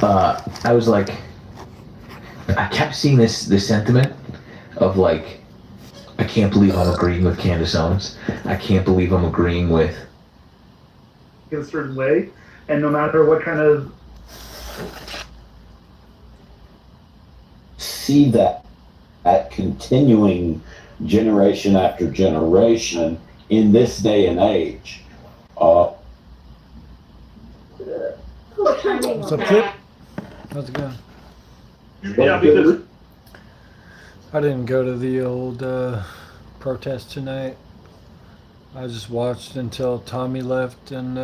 I was like, I kept seeing this sentiment of like, I can't believe I'm agreeing with Candace Owens. I can't believe I'm agreeing with. In a certain way, and no matter what kind of. See that continuing generation after generation in this day and age. What's up, Kip? How's it going? Yeah, because I didn't go to the old protest tonight. I just watched until Tommy left, and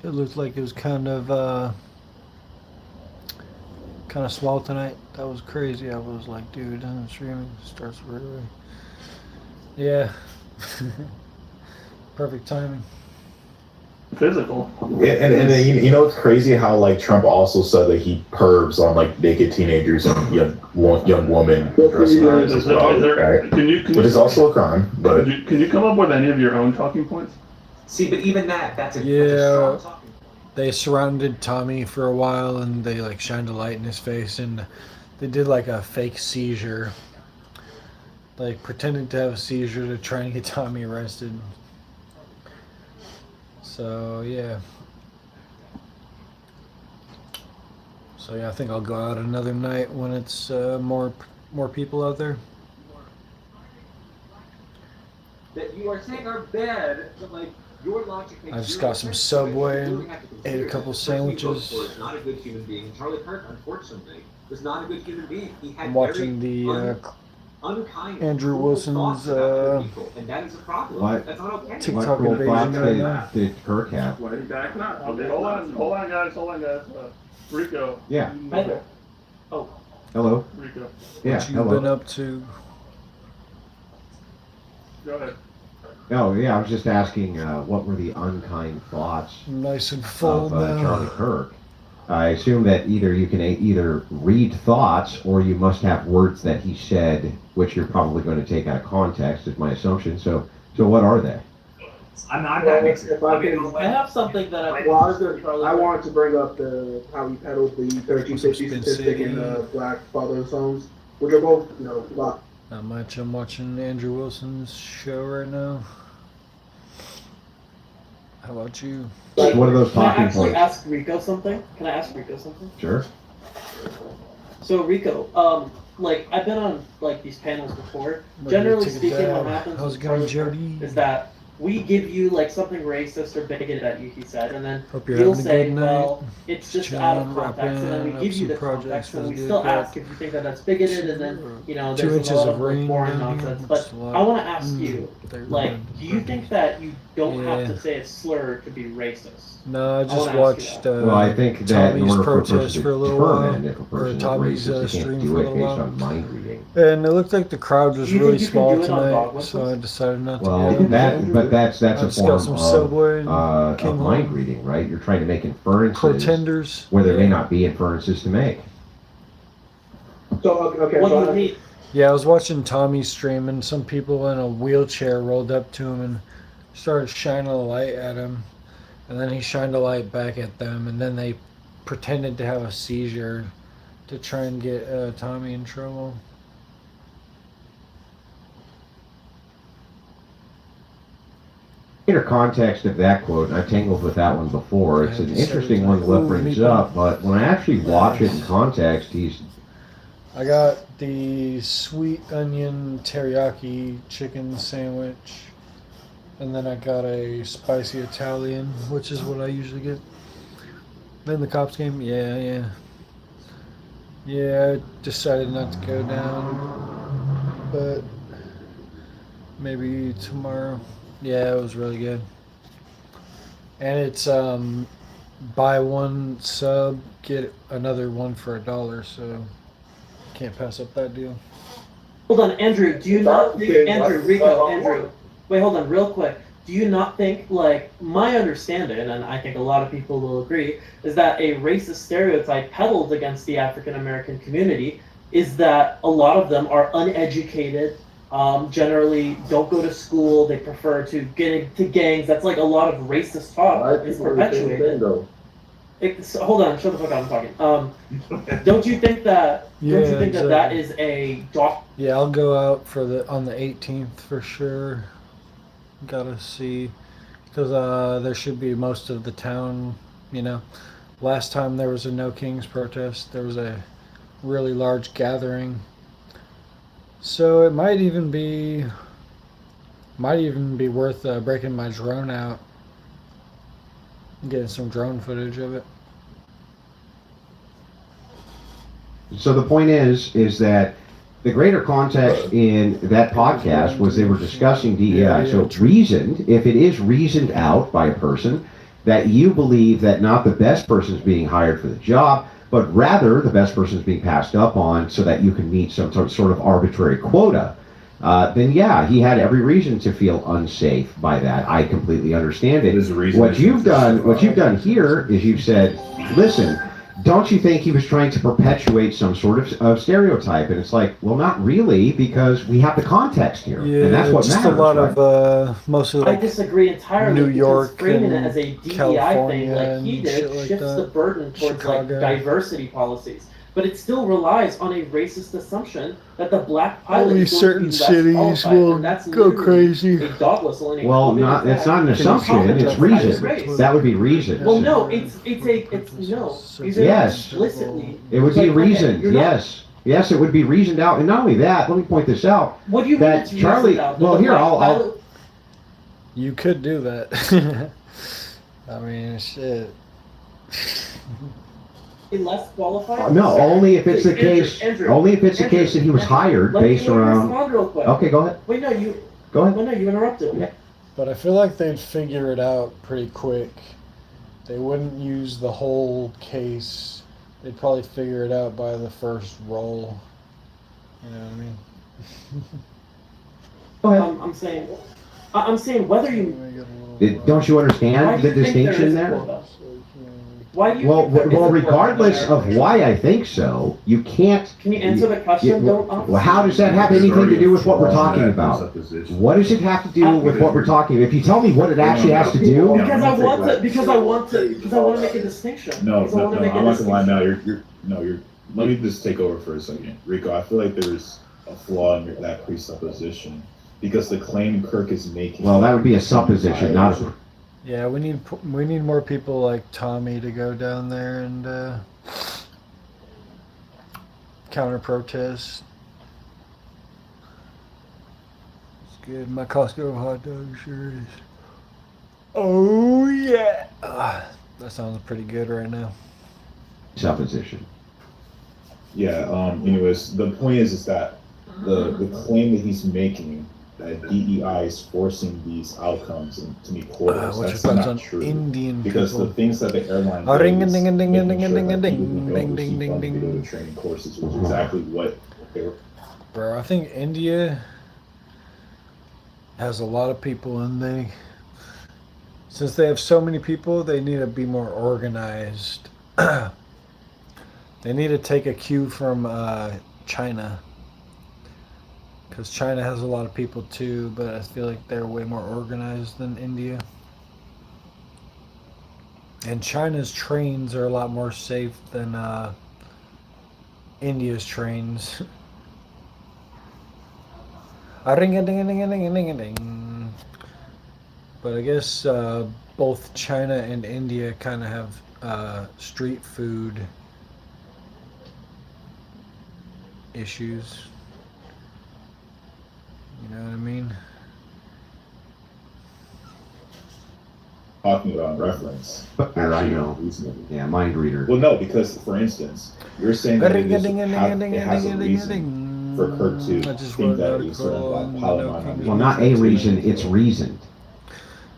it looked like it was kind of small tonight. That was crazy. I was like, dude, I'm streaming starts right away. Yeah. Perfect timing. physical. Yeah, and you know it's crazy how like Trump also said that he pervs on like naked teenagers and young women dressing up as well, right? Which is also a crime. But can you come up with any of your own talking points? See, but even that's a Yeah, strong talking point. they surrounded Tommy for a while, and they like shined a light in his face, and they did like a fake seizure, like pretending to have a seizure to try and get Tommy arrested. So yeah. So yeah, I think I'll go out another night when it's more people out there. That you are saying are bad, but like your logic makes I just got some Subway and ate a couple sandwiches. Is not a good human being. Charlie Kirk, unfortunately, was not a good human being. He had I'm watching the unkind Andrew Wilson's people, and that is a problem. What? That's not okay. TikTok What invasion right now. Fox did Kirk have? Why are you backing up? Okay, hold on, guys. Rico. Yeah. Oh, Hello. Rico. Yeah. What you Hello. been up to? Go ahead. Oh, yeah. I was just asking, what were the unkind thoughts Nice and full of now. Charlie Kirk? I assume that either you can either read thoughts or you must have words that he said, which you're probably going to take out of context, is my assumption. So what are they? I'm not having. I have something that I wanted to bring up how he peddled the 1350 statistic and Black Father songs, which are both, a lot. Not much. I'm watching Andrew Wilson's show right now. How about you? What are those talking points? Can I ask Rico something? Sure. So Rico, I've been on these panels before. Generally speaking, what happens How's it going, Jody? is that we give you something racist or bigoted at you, he said, and then Hope you're you'll having a say, good night. well, it's just out of Chillin', context, and then we rapping, give you the up some projects, context, and we feels still good, ask if you think that that's bigoted, and then, 2 there's a inches lot of of rain boring down here. nonsense. That's But a lot. I want to ask you, There we do go. you think that you don't have Yeah. to say a slur to be racist? No, I just wanna ask watched you Well, I think that in Tommy's order for a protest person for a to little while, determine if a or person is Tommy's racist, they stream can't for do a it little based while. on mind reading. And it looked like the crowd was Do you really think you can small do it on tonight, Dogwood so I Fest? decided not to Well, go. that's I a just form got some Subway and came of mind home. reading, right? You're trying to make inferences Pretenders. where there may not be inferences to make. So, okay, what do you mean? Yeah, I was watching Tommy's stream, and some people in a wheelchair rolled up to him and started shining a light at him, and then he shined a light back at them, and then they pretended to have a seizure to try and get Tommy in trouble. Inner context of that quote, and I've tangled with that one before. It's an interesting one Left brings up, but when I actually watch it in context, I got the sweet onion teriyaki chicken sandwich, and then I got a spicy Italian, which is what I usually get. Then the cops came. Yeah, I decided not to go down, but maybe tomorrow. Yeah, it was really good. And it's buy one sub, get another one for $1, so can't pass up that deal. Hold on, Andrew, do you not think, Andrew, wait, hold on, real quick. Do you not think, my understanding, and I think a lot of people will agree, is that a racist stereotype peddled against the African American community is that a lot of them are uneducated, generally don't go to school, they prefer to get into gangs. That's a lot of racist talk is perpetuated. Hold on, shut the fuck up, I'm talking. Don't you think that? Yeah, don't you think that exactly. is a doc? Yeah, I'll go out on the 18th for sure. Gotta see, because there should be most of the town. You know, last time there was a No Kings protest, there was a really large gathering. So it might even be worth breaking my drone out, getting some drone footage of it. So the point is that the greater context in that podcast was they were discussing DEI. So reasoned, if it is reasoned out by a person that you believe that not the best person is being hired for the job, but rather the best person is being passed up on so that you can meet some sort of arbitrary quota, then yeah, he had every reason to feel unsafe by that. I completely understand it. What you've done here is you've said, listen, don't you think he was trying to perpetuate some sort of stereotype? And it's like, well, not really, because we have the context here, Yeah, and that's what just matters. a lot right? of mostly I like disagree entirely. New York because framing and it as a DEI California thing, like he and did, shit like shifts that. the burden towards Chicago. like diversity policies. But it still relies on a racist assumption that the black pilot only is going certain to be less cities qualified, will and that's go literally crazy. a dog whistle and a Well, committed not it's fact. not an assumption; it's reason. That would be reason. Well, no, it's no. These are Yes. explicitly. It would be like, okay, reasoned. you're not- Yes. Yes, it would be reasoned out. And not only that, let me point this out. What do you mean That it's Charlie- reasoned out? well, The here, black I'll- pilot- You could do that. I mean, shit. less qualified? No, only if it's the Andrew, case. Andrew, Only if it's the Andrew, case that he was Andrew, hired let me based around. respond real quick. Okay, go ahead. Wait, no, you. Go ahead. Well, no, you interrupted me. But I feel like they'd figure it out pretty quick. They wouldn't use the whole case. They'd probably figure it out by the first roll. You know what I mean? Go ahead. I'm saying whether you. Don't you Why understand do the you think there distinction is a there? quota? Why do you Well, think there is a quota regardless there? of why I think so, you can't. Can you answer the question? Yeah, Don't. well, how does that have anything to do with what we're talking about? What does it have to do with what we're talking about? If you tell me what it actually has to do, Because I want to make a distinction. No, Because I want to make a I'm not gonna lie distinction. now. You're. Let me just take over for a second, Rico. I feel like there's a flaw in that presupposition because the claim Kirk is making. well, that would be a supposition, not a. Yeah, we need more people like Tommy to go down there and counter protest. It's good. My Costco hot dog sure is. Oh yeah. That sounds pretty good right now. Supposition. Yeah. Anyways, the point is that the claim that he's making that DEI is forcing these outcomes and to meet quotas. Which That's depends not on true. Indian Because people. the things that the airline Ah, does ring, is ding, ding, ding, making ding, sure ding, that ding, people who ding, go ding, receive ding, funding to go ding. to training courses, which is exactly what they're. Bro, I think India has a lot of people, and since they have so many people, they need to be more organized. They need to take a cue from China, because China has a lot of people too, but I feel like they're way more organized than India. And China's trains are a lot more safe than India's trains. Ring-a-ding-a-ding-a-ding-a-ding-a-ding. But I guess both China and India kind of have street food issues. You know what I mean? Talking about reference. Here, I know. Reasonable. Yeah, mind reader. Well, no, because for instance, you're saying that it has a reason for Kirk to think that he's sort of like pilot. Well, not a reason, it's reasoned.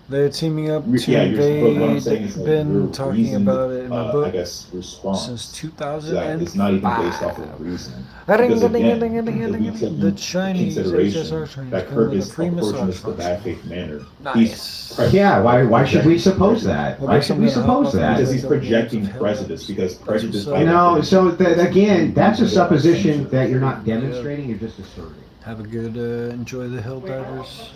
They're teaming up to Yeah, but what I'm saying is invade. like Been your talking reasoned, about it in my book I guess response since to 2005. that is not even based off of reason. Because again, if we take The into Chinese consideration HSR trains that come Kirk with a is free approaching massage this the function. bad faith manner. Nice. Yeah, why should we suppose that? Why should we suppose that? Because he's projecting prejudice. Because prejudice. by No, definition- so again, that's a supposition that you're not demonstrating, you're just asserting. Have a good, enjoy the hill divers.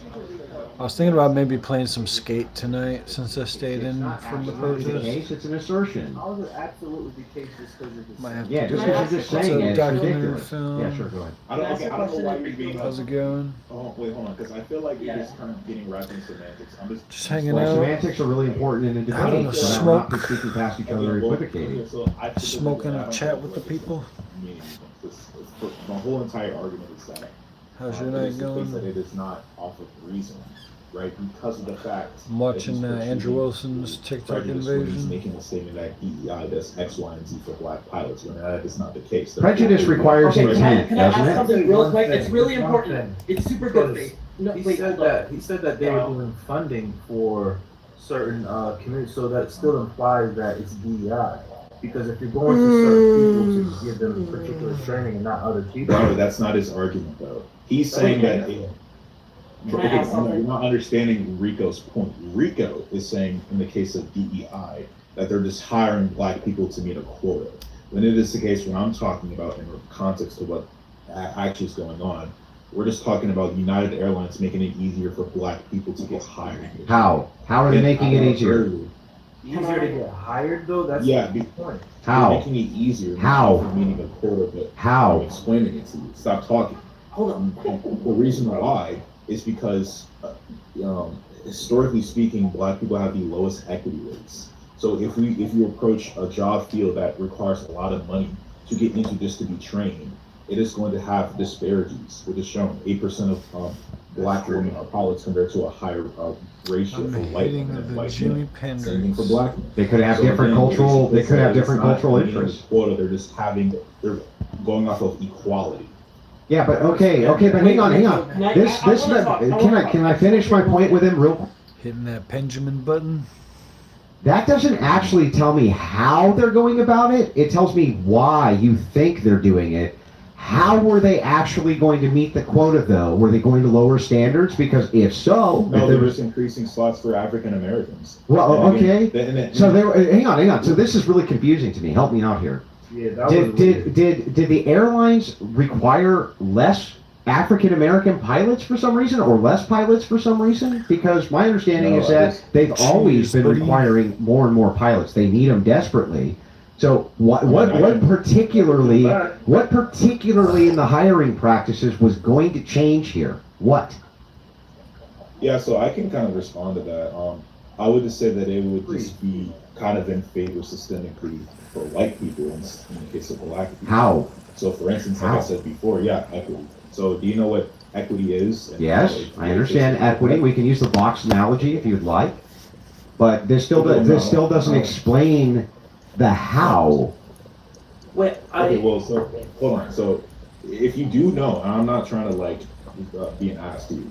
I was thinking about maybe playing some skate tonight since I stayed in from the protest. Case, it's an assertion. How is it absolutely the case just because you're just Might have Yeah, to just do because you're just saying it, a it's documentary ridiculous. film. Yeah, sure, go ahead. I don't know why you're being. How's it going? Oh, wait, hold on, because I feel like you're just kind of getting wrapped in semantics. I'm Just hanging Well, out. semantics are really important in a I don't debate, know, so that we're not just speaking past each other or equivocating. Smoking a chat with the people. The whole entire argument is that How's your it night is the case that going? it is not off of reason, right? Because of the fact I'm watching that he's Andrew pursuing Wilson's TikTok prejudice when he's invasion. making a statement that DEI does X, Y, and Z for black pilots, when that is not the case. Prejudice requires Okay, intent, can I ask doesn't it? something real quick? It's really One important. thing. It's super good for you. No, He wait, said hold on. that they were doing funding for certain communities, so that still implies that it's DEI. Because if you're going to certain people to give them particular training and not other people, No, that's not his argument, though. He's saying that. Can I ask something? You're not understanding Rico's point. Rico is saying, in the case of DEI, that they're just hiring black people to meet a quota. When it is the case, when I'm talking about in context to what actually is going on, we're just talking about United Airlines making it easier for black people to get hired. How? How are they making it easier? easier to get hired though. That's Yeah, the point. They're How? making it easier. How? For meeting a quota, but How? I'm explaining it to you. Stop talking. Hold on. The reason why is because, historically speaking, black people have the lowest equity rates. So if you approach a job field that requires a lot of money to get into just to be trained, it is going to have disparities, which is shown. 8% of black women are pilots compared to a higher ratio I'm for white hitting women and the white Jimmy men. Same thing for Penders. black men. They could have So different again, cultural. They could have it's different not cultural meeting a interests. Quota, they're going off of equality. Yeah, but okay, but hang on. Can I finish my point with him real? Hitting that Benjamin button. That doesn't actually tell me how they're going about it. It tells me why you think they're doing it. How were they actually going to meet the quota, though? Were they going to lower standards? Because if so, No, they were just increasing slots for African Americans. well, And okay. again, So they were, hang on. So this is really confusing to me. Help me out here. Yeah, that was Did the airlines require less African American pilots for some reason, or less pilots for some reason? Because my understanding No, is that they've always been buddy. requiring more and more pilots. They need them desperately. So what particularly in the hiring practices was going to change here? What? yeah, so I can kind of respond to that. I would just say that it would just be kind of in favor systemically for white people in the case of black people. How? So for instance, like How? I said before, yeah, equity. So do you know what equity is? And Yes, I understand equity. We can use the box analogy if you'd like, but this still doesn't explain the how. Wait, Okay, well, so hold on. So if you do know, and I'm not trying to be an ass to you.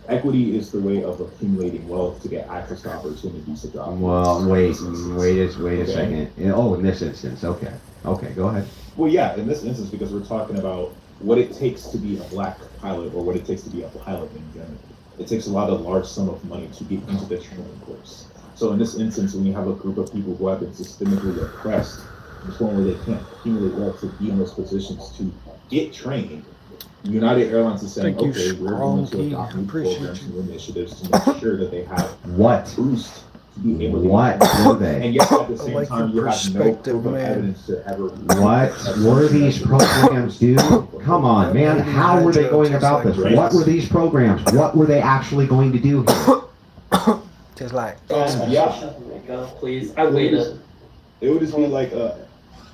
Equity is the way of accumulating wealth to get access to opportunities to job. Well, wait a second. Oh, in this instance, okay, go ahead. Well, yeah, in this instance, because we're talking about what it takes to be a black pilot or what it takes to be a pilot in general. It takes a large sum of money to get into the training course. So in this instance, when you have a group of people who have been systemically oppressed, to the point where they can't accumulate wealth to be in those positions to get trained, United Airlines is saying, Thank you, okay, we're going to Spronky. adopt new Appreciate programs you. and initiatives to make sure that they have What? boost to be able to What were they? and yet at the same like time your you have no perspective, proof of man. evidence to ever What were these programs do? Come on, man. How were they going about this? What were these programs? What were they actually going to do here? Just like yeah, Go, please. I waited. it would just be like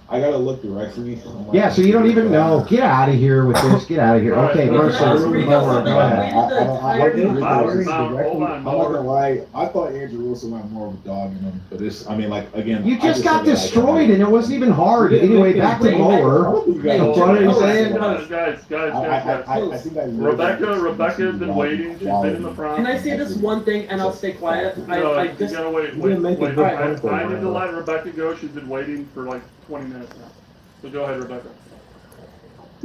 I gotta look directly. Yeah, so you don't even know. Get out of here with this. Get out of here. Okay, Mercer. Go ahead. I'm not gonna lie. I thought Andrew Wilson had more of a dog in him, but this, I mean, like again, You just got destroyed, and it wasn't even hard. Anyway, back to Mower. What are you saying? Guys. I think Rebecca's been waiting. She's been in the front. Can I say this one thing and I'll stay quiet? No, I you just gotta wait. didn't make a good point there, I need to Randall. let Rebecca go. She's been waiting for like 20 minutes now. So go ahead, Rebecca.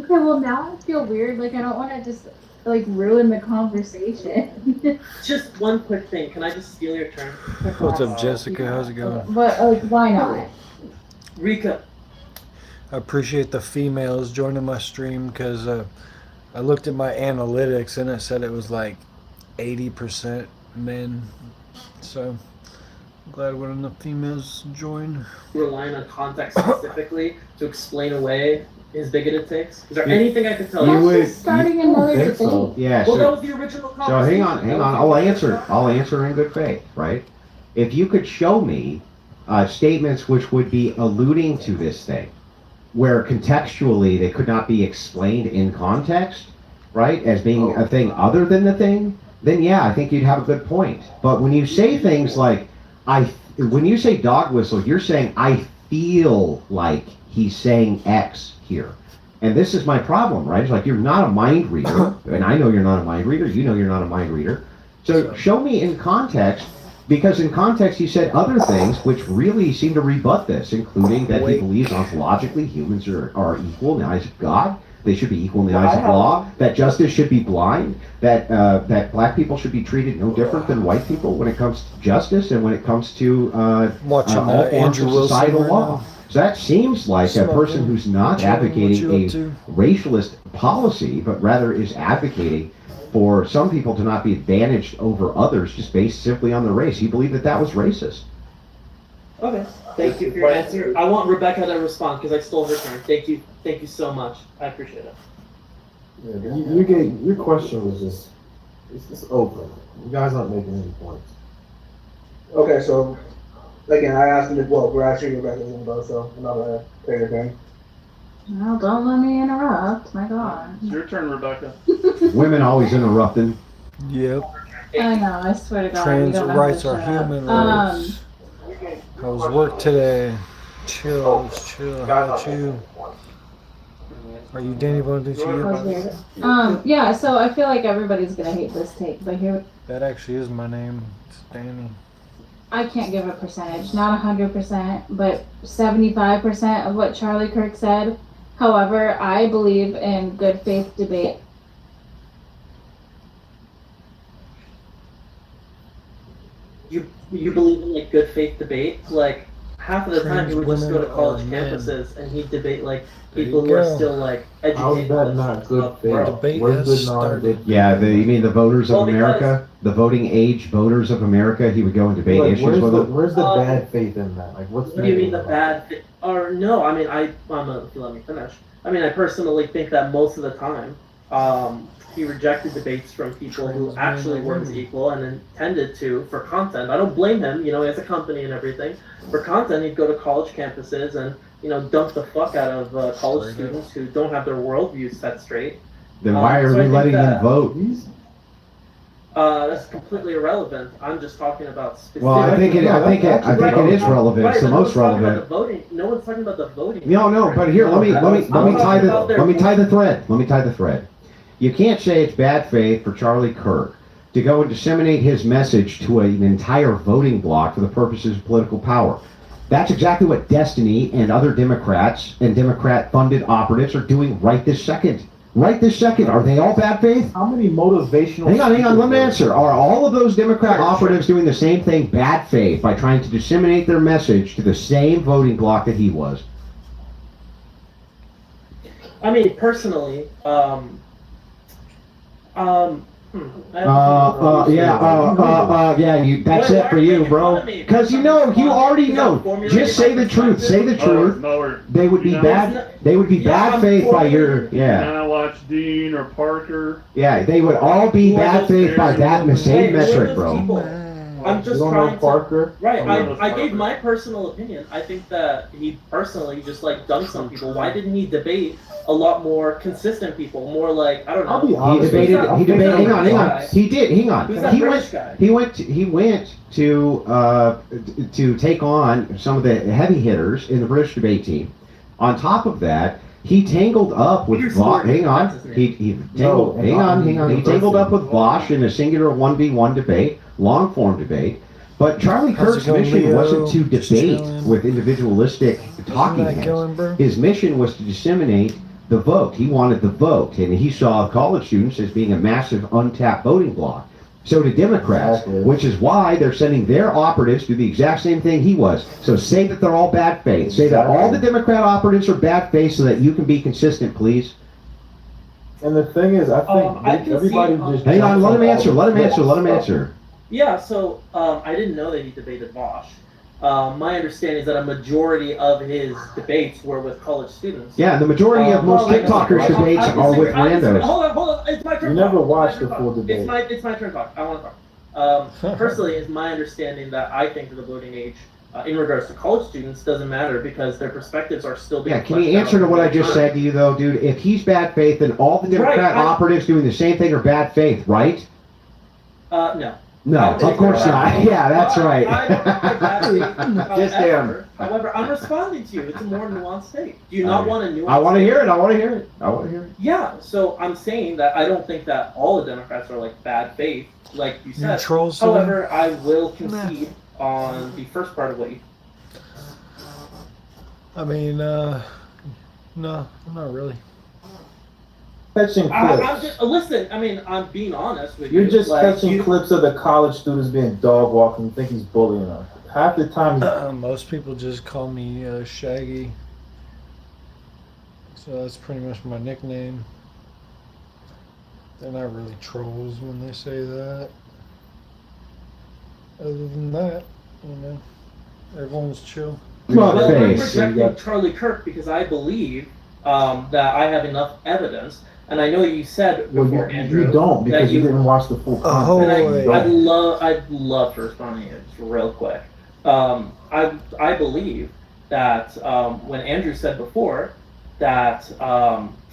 Okay, well now I feel weird. Like I don't want to just like ruin the conversation. just one quick thing. Can I just steal your turn? What's up, Jessica? How's it going? But why not? Rika. I appreciate the females joining my stream because I looked at my analytics and it said it was like 80% men. So I'm glad when enough females join. Relying on context specifically to explain away his bigoted takes? Is there anything I could tell you? would- Just starting another debate. Yeah. Well, So, that was the original so conversation. hang on. I'll answer in good faith, right? If you could show me statements which would be alluding to this thing, where contextually they could not be explained in context, right, as being a thing other than the thing, then yeah, I think you'd have a good point. But when you say things like, when you say dog whistle, you're saying, I feel like he's saying X here. And this is my problem, right? It's like, you're not a mind reader, and I know you're not a mind reader, you know you're not a mind reader. So show me in context, because in context he said other things which really seem to rebut this, including that he believes ontologically humans are equal in the eyes of God, they should be equal in the eyes of law, that justice should be blind, that black people should be treated no different than white people when it comes to justice and when it comes to Watching all forms Andrew of Wilson societal right law. now. So that seems like a Smoking. person who's not Chillin, what advocating you a up to? racialist policy, but rather is advocating for some people to not be advantaged over others just based simply on their race. He believed that that was racist. Okay. Thank you for your answer. I want Rebecca to respond because I stole her turn. Thank you so much. I appreciate it. Yeah, your question was it's open. You guys aren't making any points. Okay, so again, I asked him as well. We're actually Rebecca's info, so I'm not gonna take her turn. Well, don't let me interrupt. My God. It's your turn, Rebecca. Women always interrupting. Yep. I know. I swear to God. you Trans don't know rights how to are shut up. human rights. How was work today? Chill. How about you? Are you Danny That was Bonaducci? weird. Yeah. So I feel like everybody's gonna hate this take, but here That actually is my name. It's Danny. I can't give a percentage, not 100%, but 75% of what Charlie Kirk said. However, I believe in good faith debate. You believe in like good faith debate? Like half of the time he would just go to college campuses and he'd debate like people who are still like How's educated. that not good faith? Debate Where's has the non-good faith? Yeah, you mean the voters of Well, because- America? The voting age voters of America? He would go and debate Like, issues with them? where's the bad faith in that? Like, what's What do you mean the negative bad? about Or no? I mean if you let me finish. I mean I personally think that most of the time, he rejected debates from people who actually weren't equal and intended to for content. I don't blame him. You know, he has a company and everything. For content, he'd go to college campuses and dump the fuck out of college students who don't have their worldview set straight. Then why are so I we think letting them that- vote? That's completely irrelevant. I'm just talking about specific. Well, I think it is relevant. Right, It's the but no most one's talking about relevant. the voting. No one's talking about the voting. No, but here, let me tie the thread. Let me tie the thread. You can't say it's bad faith for Charlie Kirk to go and disseminate his message to an entire voting bloc for the purposes of political power. That's exactly what Destiny and other Democrats and Democrat-funded operatives are doing right this second. Right this second. Are they all bad faith? How many motivational... Hang on, let me answer. Are all of those Democrat operatives doing the same thing, bad faith, by trying to disseminate their message to the same voting bloc that he was? I mean, personally, that's it for you, bro. Because you already know. Just say the truth. Say the truth. They would be bad. They would be bad faith by your, Now watch Dean or Parker. Yeah, they would all be bad faith by that same metric, bro. I'm just You don't trying know Parker? to. Right, know I gave my personal opinion. I think that he personally just like dunked some people. Why didn't he debate a lot more consistent people? More like, I don't know. I'll be He honest. debated. Hang on. Guy. He did. Hang on. Who's that British guy? He went to take on some of the heavy hitters in the British debate team. On top of that, he tangled up with Peter Vosh. Stewart, Hang on. that's his name. He tangled. Hang on. He tangled up with Vosh in a singular 1v1 debate, long form debate. But Charlie How's it Kirk's going, mission Leo? wasn't to Just debate chilling. with individualistic talking that heads. going, bro? His mission was to disseminate the vote. He wanted the vote, and he saw college students as being a massive untapped voting bloc. So do Democrats, Exactly. which is why they're sending their operatives to do the exact same thing he was. So say that they're all bad faith. Say that all the Democrat operatives are bad faith so that you can be consistent, please. And the thing is, I I think can everybody see, just. Hang on, jumps let him all answer. the Let him clips. answer. Let him answer. Yeah, so I didn't know that he debated Bosch. My understanding is that a majority of his debates were with college students. Yeah, the majority of most TikTokers' debates are with randos. Hold on, it's my turn. You to never talk. watched It's my the turn full to talk. debate. It's my turn to talk. I want to talk. Personally, it's my understanding that I think that the voting age, in regards to college students, doesn't matter because their perspectives are still being. Yeah, can you answer to what I just said to you, though, dude? If he's bad faith, then all the Democrat operatives doing the same thing are bad faith, right? No. No, of course not. Yeah, that's right. Just him. However, I'm responding to you. It's a more nuanced state. Do you not want a nuanced? I want to hear it. I want to hear it. I want to hear it. Yeah, so I'm saying that I don't think that all the Democrats are like bad faith, like you said. Trolls. However, I will concede on the first part of what you. I mean, no, not really. Catching clips. I'm just, listen, I mean, I'm being honest with you. You're just like, catching clips of the college students being dog walking. You think he's bullying them. Half the time, Most people just call me Shaggy. So that's pretty much my nickname. They're not really trolls when they say that. Other than that, you know, everyone's chill. Well, I'm projecting Charlie Kirk because I believe that I have enough evidence. And I know you said before, Andrew, you don't because you didn't watch the full content. I'd love to respond to you just real quick. I believe that when Andrew said before that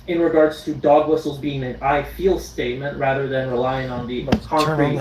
in regards to dog whistles being an I feel statement rather than relying on the concrete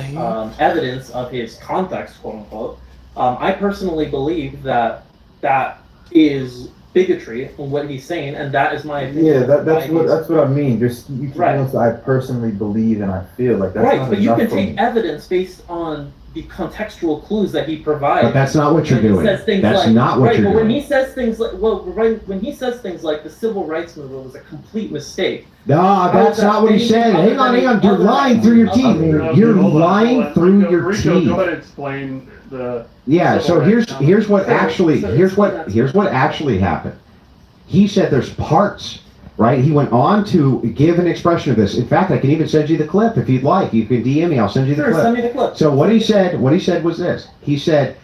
evidence of his context, quote unquote, I personally believe that that is bigotry in what he's saying, and that is my opinion. Yeah, that's what I mean. Just you can I personally believe and I feel like that's right, not but you can for take me. evidence based on the contextual clues that he provides. But that's not what you're doing. That's not what you're doing. But when he says things like, when he says things like the civil rights movement was a complete mistake. No, that's not what he said. Hang on. You're lying through your teeth. You're lying through your teeth. Go ahead and explain the. Yeah. So here's what actually happened. He said there's parts. Right, he went on to give an expression of this. In fact, I can even send you the clip if you'd like. You can DM me. I'll send you the clip. Send me the clip. So what he said was this. He said,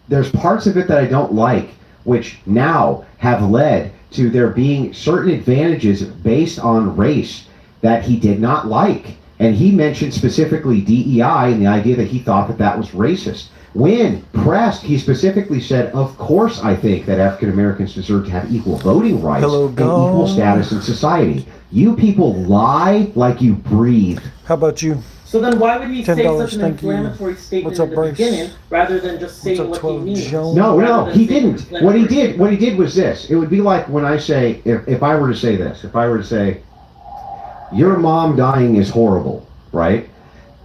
"There's parts of it that I don't like, which now have led to there being certain advantages based on race that he did not like." And he mentioned specifically DEI and the idea that he thought that that was racist. When pressed, he specifically said, "Of course I think that African Americans deserve to have equal voting rights and equal status in society." You people lie like you breathe. How about you? So then why would he say $10, such an thank you. inflammatory statement What's up, in the Bryce? beginning rather than just saying What's up, what he 12 means? Jones? No, he didn't. What he did was this. It would be like when I say, if I were to say this, if I were to say, "Your mom dying is horrible," right?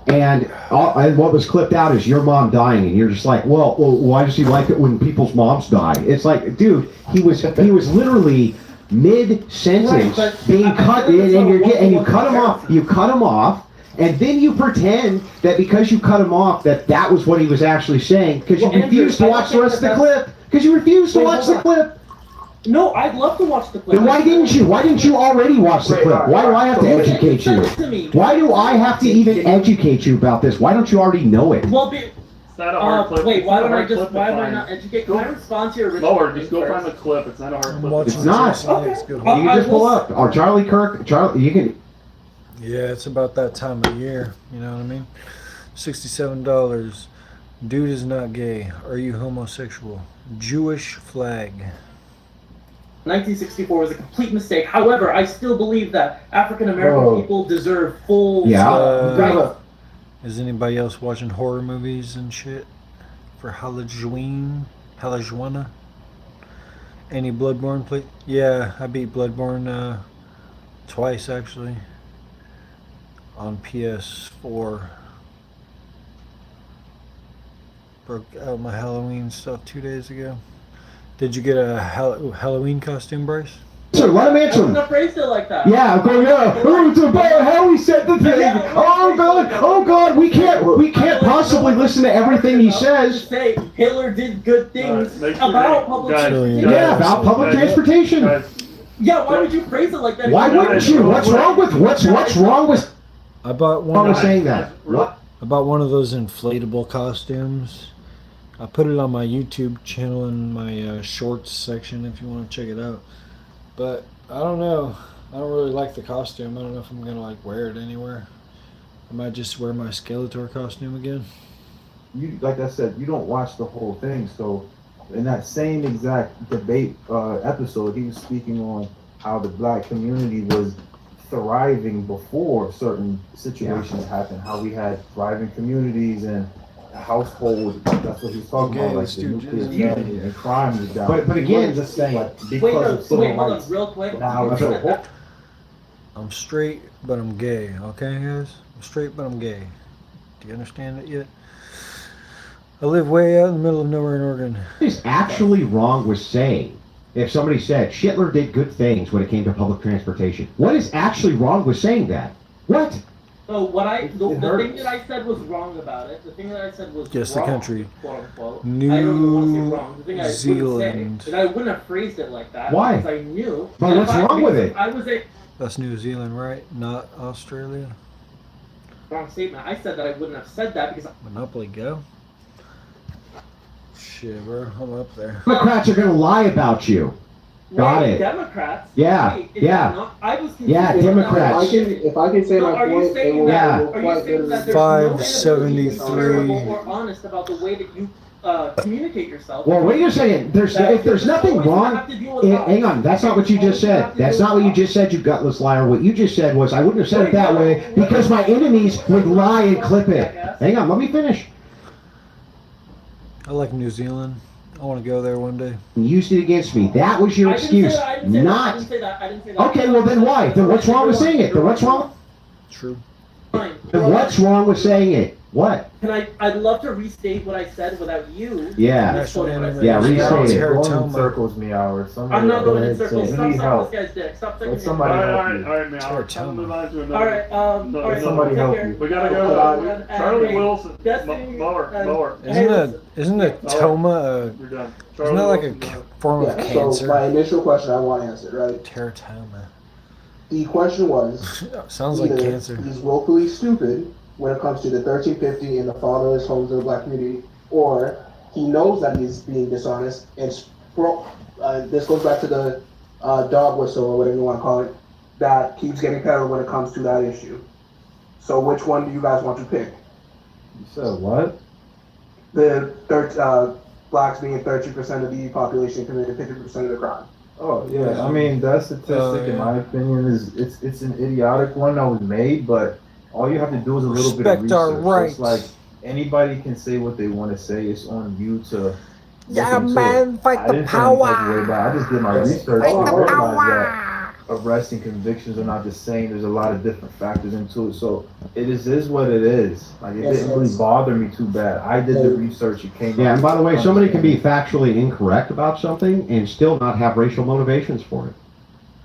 And what was clipped out is your mom dying, and you're just like, well, why does he like it when people's moms die? It's like, dude, he was literally mid-sentence being cut in, and you cut him off. You cut him off, and then you pretend that because you cut him off that was what he was actually saying because you refused to watch the rest of the clip. Because you refused to watch the clip. No, I'd love to watch the clip. Then why didn't you? Why didn't you already watch the clip? Why do I have to educate you? Why do I have to even educate you about this? Why don't you already know it? Well, It's not a hard clip. wait, It's why not a don't I hard just? clip to Why am I find. not educated? Can I respond to your original? Lower, just go first? find the clip. It's not a hard clip. It's not. Okay. You can just pull up. Or Charlie Kirk. You can. Yeah, it's about that time of year. You know what I mean? $67. Dude is not gay. Are you homosexual? Jewish flag. 1964 was a complete mistake. However, I still believe that African American people deserve full. Yeah. Is anybody else watching horror movies and shit for Halloween? Any Bloodborne play? Yeah, I beat Bloodborne twice actually on PS4. Broke out my Halloween stuff 2 days ago. Did you get a Halloween costume, Bryce? Sir, let him answer. I wouldn't have phrased it like that. Yeah, I'm going, it's about how he said the thing. Oh God, we can't possibly listen to everything he says. Say Hitler did good things about public transportation. Yeah, about public transportation. Yeah, why would you phrase it like that? Why wouldn't you? What's wrong with I bought one. saying that? What? I bought one of those inflatable costumes. I put it on my YouTube channel in my shorts section if you want to check it out. But I don't know. I don't really like the costume. I don't know if I'm gonna like wear it anywhere. I might just wear my Skeletor costume again. You, like I said, you don't watch the whole thing. So in that same exact debate episode, he was speaking on how the black community was thriving before certain situations happened. How we had thriving communities and household. That's what he's talking about, like the nuclear family and crime was down. But again, just saying because Wait, of civil hold on, rights. real quick. Now it's a I'm straight, but I'm gay. Okay, guys? I'm straight, but I'm gay. Do you understand it yet? I live way out in the middle of nowhere in Oregon. What is actually wrong with saying, if somebody said Hitler did good things when it came to public transportation, what is actually wrong with saying that? What? So the thing that I said was wrong about it. The thing that I said was Guess wrong, the country. quote unquote. New I don't even want to say wrong. The thing I Zealand. would say, and I wouldn't have phrased it like that. Why? Because I knew. But what's wrong with it? I was a That's New Zealand, right? Not Australia. wrong statement. I said that I wouldn't have said that because Monopoly Go. Shit, bro, I'm up there. Democrats are going to lie about you. Got it. Democrats. Yeah, Wait, is yeah. that not, I was Yeah, confused. Democrats. If I can say So my are you point, saying it will, Yeah. it will Are quite you saying that literally. there's no inability to be 573. honorable or honest about the way that you communicate yourself? Well, what you're saying, if there's nothing wrong, hang on, that's not what you just said. That's not what you just said, you gutless liar. What you just said was, I wouldn't have said it that way because my enemies would lie and clip it. Hang on, let me finish. I like New Zealand. I want to go there one day. You used it against me. That was your excuse. I didn't say Not. that. I didn't say that. Okay, well then why? Then what's wrong with saying it? Then what's wrong? True. Fine. Then what's wrong with saying it? What? I'd love to restate what I said without you. Yeah. misquoting what I said. Yeah, restate it. Going Teratoma. in circles, me hour. I'm not going in circles. Stop Need sucking help. this guy's dick. Stop sucking Let his somebody dick. help you. Alright, man. I'll tell them to move on to another. Alright, alright. Somebody take help care. you. We gotta go. Charlie Wilson. Mower. Isn't a toma We're done. isn't Charlie that like a Wilson, form of Yeah, so cancer? my initial question I want answered, right? Teratoma. The question was, Sounds like either cancer. he's willfully stupid when it comes to the 1350 and the fatherless homes of the black community, or he knows that he's being dishonest, and this goes back to the dog whistle or whatever you want to call it, that keeps getting peddled when it comes to that issue. So which one do you guys want to pick? You said what? The blacks being 13% of the population committed 50% of the crime. Oh yeah, I mean that statistic, in my opinion, is it's an idiotic one that was made, but all you have to do is a little bit of Respect our research. rights. It's like anybody can say what they want to say. It's on you to. Yeah, look into man, it. fight I the didn't feel any type of way, power. but I just did my research Fight and the realized that arrest and convictions are not the same. There's a lot of different factors into it, so it is what it is. Like it didn't really bother me too bad. I did the research. It came. Yeah, out and by the way, to somebody can be understand. factually incorrect about something and still not have racial motivations for it.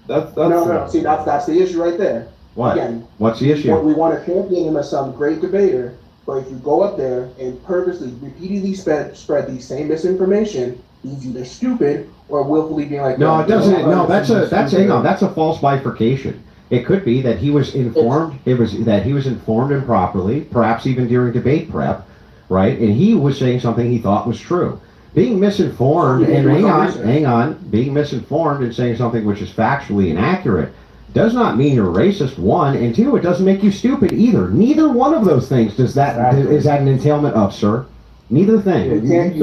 That's No. See, that's the issue right there. What? Again, What's the issue? we want to champion him as some great debater, but if you go up there and purposely, repeatedly spread the same misinformation, he's either stupid or willfully being like. No, it doesn't. No, that's hang on. stupid. That's a false bifurcation. It could be that he was informed. It was that he was informed improperly, perhaps even during debate prep, right? And he was saying something he thought was true. Being misinformed and hang on, being misinformed and saying something which is factually inaccurate does not mean you're racist. One, and two, it doesn't make you stupid either. Neither one of those things is that an entailment of, sir. Neither thing. You can't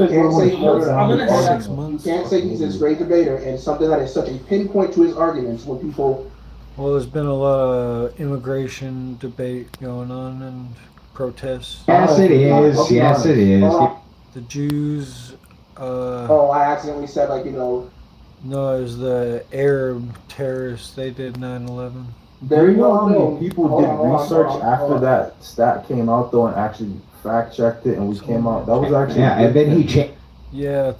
I'm say he's this great debater and something that is such a pinpoint to his arguments when people. Well, there's been a lot of immigration debate going on and protests. Yes, it is. Yes, it is. The Jews. I accidentally said No, it was the Arab terrorists. They did 9/11. Do you know how many people did research after that stat came out though and actually fact checked it and we came out? That was actually and then he changed. Yeah,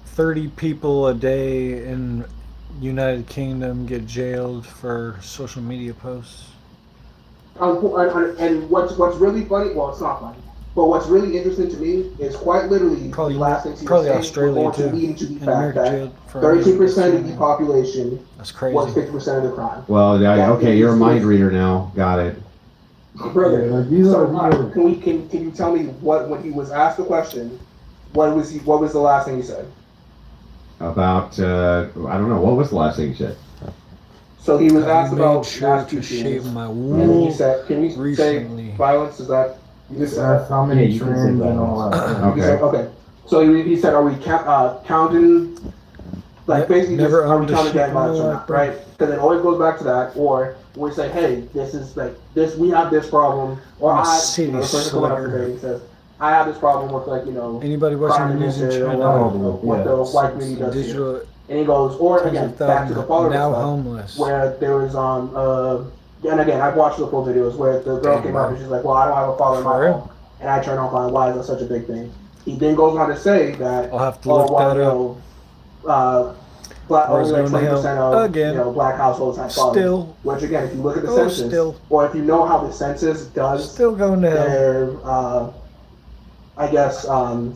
30 people a day in United Kingdom get jailed for social media posts. And what's really funny? Well, it's not funny. But what's really interesting to me is quite literally Probably the last thing she was probably saying Australia was going to too. lead into the In fact America that jail for 13% of the Australia. population That's was crazy. 50% of the crime. Well, yeah, That okay, you're a is- mind reader now. Got it. Brother, Yeah, these so are- can you tell me what when he was asked the question, what was the last thing he said? About, I don't know, what was the last thing you said? So he was Have asked you made about sure mass to shave shootings, my and he wool said, "Can you recently?" say violence? Is that You just asked how many Yeah, you can say trans that. and all that. You Okay. said, okay. So he said, are we counting, like basically just, Never are we owned a counting sheep gang in my violence or life, not, bro. right? Because it always goes back to that, or we say, hey, this is like, this, we have this problem, or I'm a I, city the person coming up to slugger. me says, I have this problem with like, Anybody watching crime the in news this in area, China? or what the white community does here. Digital And he goes, or tens again, of back to the thousands fatherless now stuff, homeless. where there was and again, I've watched the full videos where the girl Damn, came bro. up and she's like, well, I don't have a father in my For real? home, and I turn off my, why is that such a big thing? He then goes on to say that, I'll have to look that up. black, Where's only like going to 20% hell? of Again. black households have fathers. Still. Which again, if you look at the Oh, census, still. or if you know how the census does Still going to hell. their, I guess,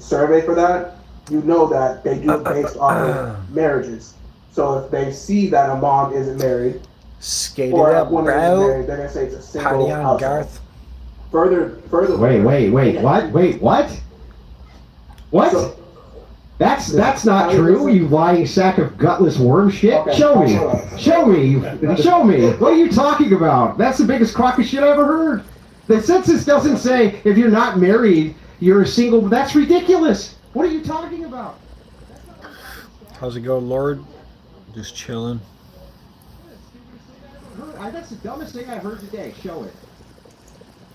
survey for that, you know that they do it based off of marriages. So if they see that a mom isn't married, Skated or a up, woman isn't bro. married, they're gonna say it's a single Party on, household. Garth. Further. Wait, again, what? Wait, what? What? So- That's not true, you lying sack of gutless worm shit. Okay, Show me. hold on. Show me. Show me. What are you talking about? That's the biggest crock of shit I ever heard. The census doesn't say if you're not married, you're a single. That's ridiculous. What are you talking about? How's it going, Lord? Just chilling. That's the dumbest thing I've heard today. Show it.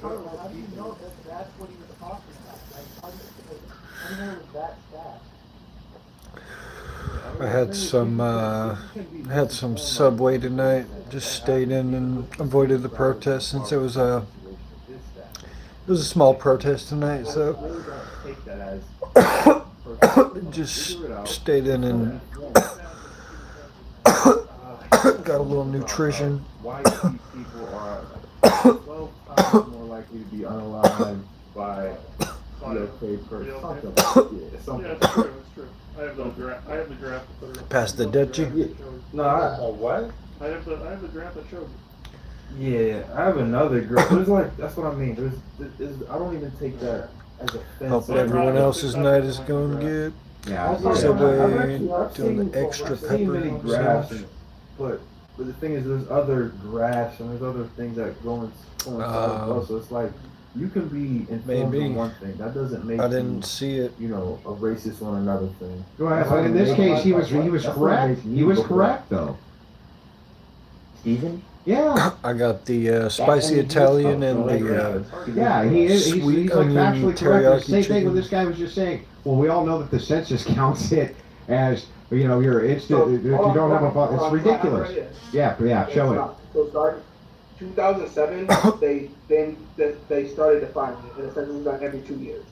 How do you know that that's what he was talking about? Like, how do you know that stat? I had some Subway tonight. Just stayed in and avoided the protest since it was a small protest tonight. So just stayed in and got a little nutrition. White people are 12 times more likely to be unalived by DOK per something. Yeah, Something. it's true. It's true. I have the graph to put it up. Past the Dutchie. No, what? I have the graph that showed. yeah, I have another girl. There's like, that's what I mean. I don't even take that as a offense. Hope everyone else's night is going good. Yeah. Subway doing the extra I've seen many pepper. graphs, but the thing is, there's other graphs and there's other things that go and coincide as well. So it's like you can be informed Maybe. on one thing. That doesn't make I you, didn't see it. a racist on another thing. Well, in this case, he was That's what correct. makes me He was look correct, though. Steven? Yeah. I got the spicy Italian and the Yeah, he's Sweet like onion factually correct. The teriyaki same thing chicken. when this guy was just saying, well, we all know that the census counts it as, your instant, if you don't have a, it's ridiculous. Yeah, show it. So starting 2007, they started defining it, and the census is done every 2 years.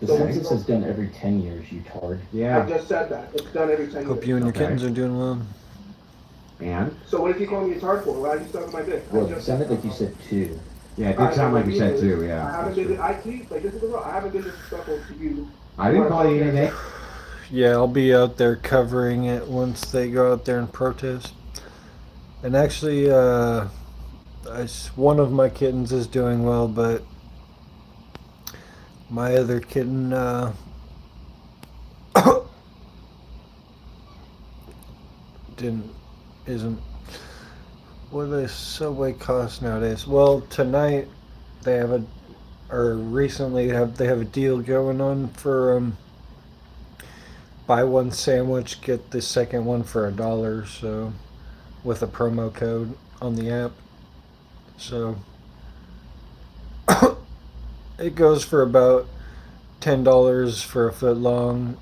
The census is done every 10 years, you tard. I Yeah, just said that. It's done every 10 years. Hope you and your Okay. kittens are doing well. and? So what did you call me a tard for? Why did you suck my dick? Well, it sounded like you said 2. Yeah, it did sound like you said too, yeah. I haven't been, this is the real, I haven't been disrespectful to you. I didn't call you anything. Yeah, I'll be out there covering it once they go out there and protest. And actually, one of my kittens is doing well, but my other kitten isn't. What do Subway cost nowadays? Well, tonight they have recently they have a deal going on for buy one sandwich, get the second one for $1, so with a promo code on the app. So it goes for about $10 for a foot long,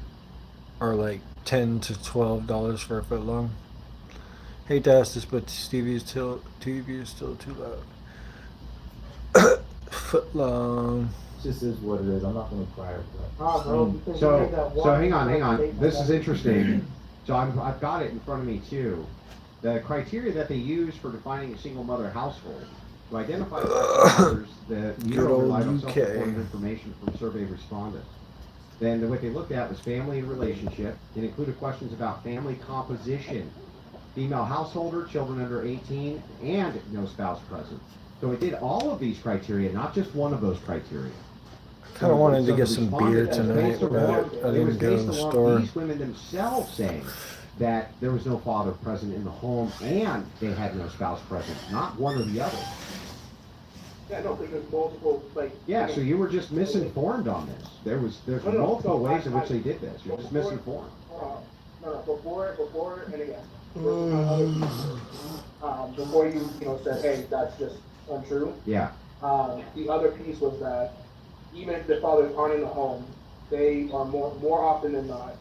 or like $10 to $12 for a foot long. Hate to ask this, but TV is still too loud. Foot long. It just is what it is. I'm not going to cry over that. So hang on. This is interesting. So I've got it in front of me too. The criteria that they use for defining a single mother household To identify factors, the Good Bureau old relied on UK. self-reported information from survey respondents. Then what they looked at was family and relationship. It included questions about family composition, female householder, children under 18, and no spouse present. So it did all of these criteria, not just one of those criteria. Kind of wanted to the get some beer respondent was tonight, based but along- I it was didn't go to based the along store. these women themselves saying that there was no father present in the home and they had no spouse present, not one or the other. Yeah, no, because there's multiple, like. Yeah, so you were just misinformed on this. There's No, no, multiple so ways in I- which they did this. You're just misinformed. No, before, and again, this is my other piece. Before you said, hey, that's just untrue. Yeah. The other piece was that even if the fathers aren't in the home, they are more often than not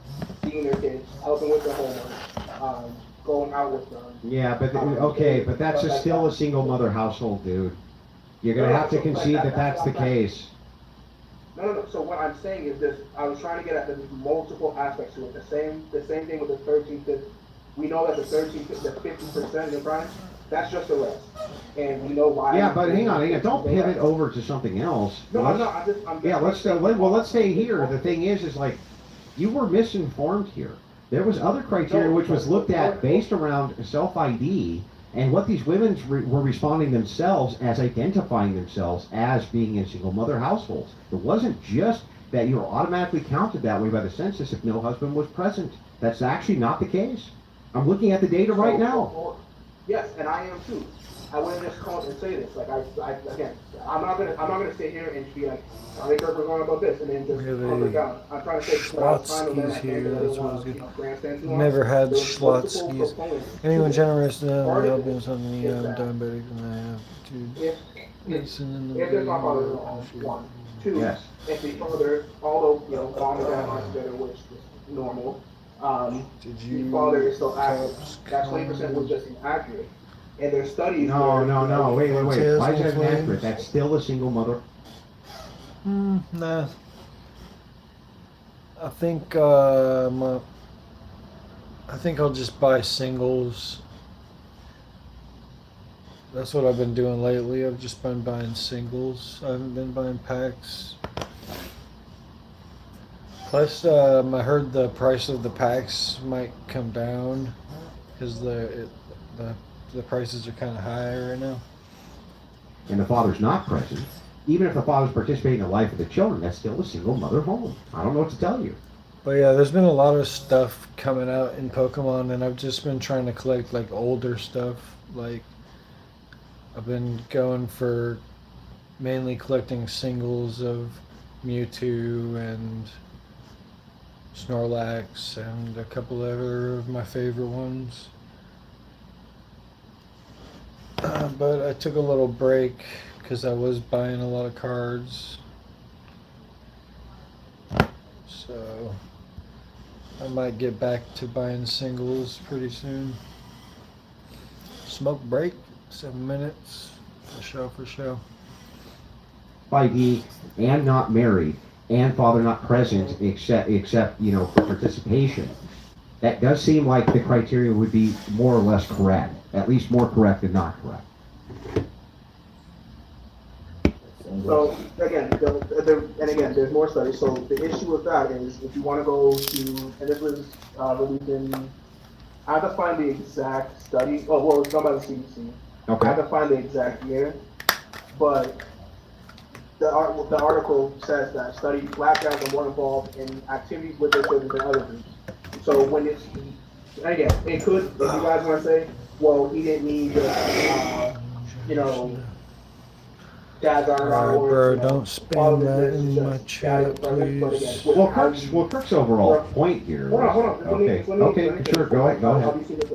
seeing their kids, helping with their homework, going out with them. Yeah, but okay, but that's just still a single mother household, dude. You're gonna have to concede that that's the case. No. So what I'm saying is this: I was trying to get at the multiple aspects to it. The same thing with the 13th. We know that the 50% of the crime, that's just arrest, and we know why. Yeah, but hang on. Don't pivot over to something else. No, I'm not. I'm just. Yeah, let's stay here. The thing is like, you were misinformed here. There was other criteria which was looked at based around self-ID and what these women were responding themselves as identifying themselves as being in single mother households. It wasn't just that you were automatically counted that way by the census if no husband was present. That's actually not the case. I'm looking at the data right now. Yes, and I am too. I wouldn't just come up and say this. Like again, I'm not gonna sit here and be like, Charlie Kirk was wrong about this, and then just pump it down. I'm trying to say what I was trying to Schlotzsky's here, that's what I was good. Never had Schlotzsky's. Anyone generous now, I'll be something diabetic and I have to listen in the if there's my father in law, one. Two, Yes. if the father, although mom and dad aren't together, which is normal, the father is still active. That 20% was just inaccurate. And there's studies. No. Wait. Why is that inaccurate? That's still a single mother. Nah. I think I'll just buy singles. That's what I've been doing lately. I've just been buying singles. I haven't been buying packs. Plus, I heard the price of the packs might come down because the prices are kind of high right now. And the father's not present. Even if the father's participating in the life of the children, that's still a single mother home. I don't know what to tell you. But yeah, there's been a lot of stuff coming out in Pokemon, and I've just been trying to collect like older stuff. Like I've been going for mainly collecting singles of Mewtwo and Snorlax and a couple other of my favorite ones. But I took a little break because I was buying a lot of cards. So I might get back to buying singles pretty soon. Smoke break, 7 minutes. For show. ID and not married and father not present except for participation. That does seem like the criteria would be more or less correct. At least more correct than not correct. So again, there's more studies. So the issue with that is if you want to go to, and this was released in, I have to find the exact study. Oh, well, it's done by the CDC. Okay. I have to find the exact year, but the article says that black guys are more involved in activities with their children than other groups. So when it's, again, it could, if you guys want to say, well, he didn't need dads aren't around. Bro, don't spam that in my chat, please. Well, Kirk's overall point here. Hold on. Okay, sure, go ahead.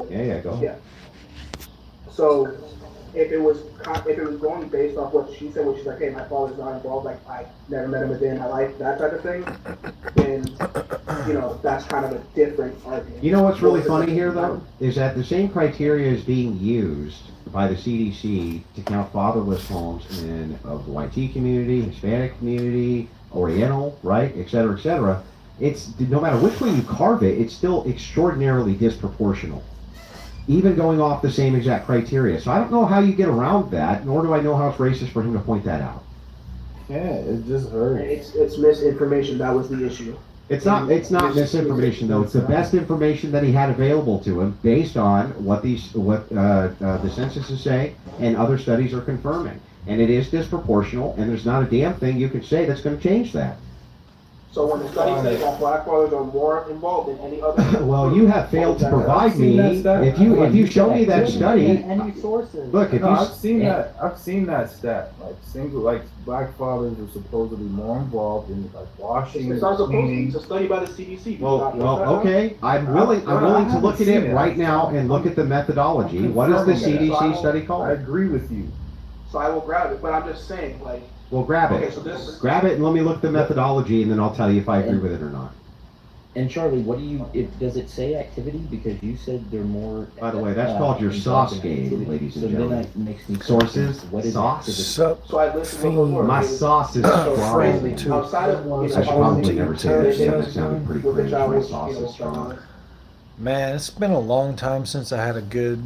Yeah, go ahead. Yeah. So if it was going based off what she said, which she's like, hey, my father's not involved, like I never met him a day in my life, that type of thing, then that's kind of a different argument. You know what's really funny here, though, is that the same criteria is being used by the CDC to count fatherless homes in the YT community, Hispanic community, Oriental, right, et cetera, et cetera. It's no matter which way you carve it, it's still extraordinarily disproportional. even going off the same exact criteria. So I don't know how you get around that, nor do I know how it's racist for him to point that out. Yeah, it just hurts. It's misinformation. That was the issue. It's not misinformation though. It's the best information that he had available to him based on what the census is saying and other studies are confirming. And it is disproportional, and there's not a damn thing you can say that's going to change that. So when the study says that black fathers are more involved than any other. Well, you have failed to provide me. If you show me that study, Any sources? look. If No, you I've seen that stat. Like black fathers are supposedly more involved in like washing. It's not supposed to be. It's a study by the CDC. Okay. I'm willing to look at it right now and look at the methodology. What is the CDC study I called? agree with you. So I will grab it, but I'm just saying, like. Well, grab it. Okay, so this. Grab it and let me look at the methodology, and then I'll tell you if I agree with it or not. And Charlie, what do you? Does it say activity? Because you said they're more. By the way, that's called your sauce game, ladies and gentlemen. Then that makes me Sources, what is sauce. So I listened to My sauce is strong. outside of I should probably never say that again. That sounded pretty cringe. My sauce is strong. Man, it's been a long time since I had a good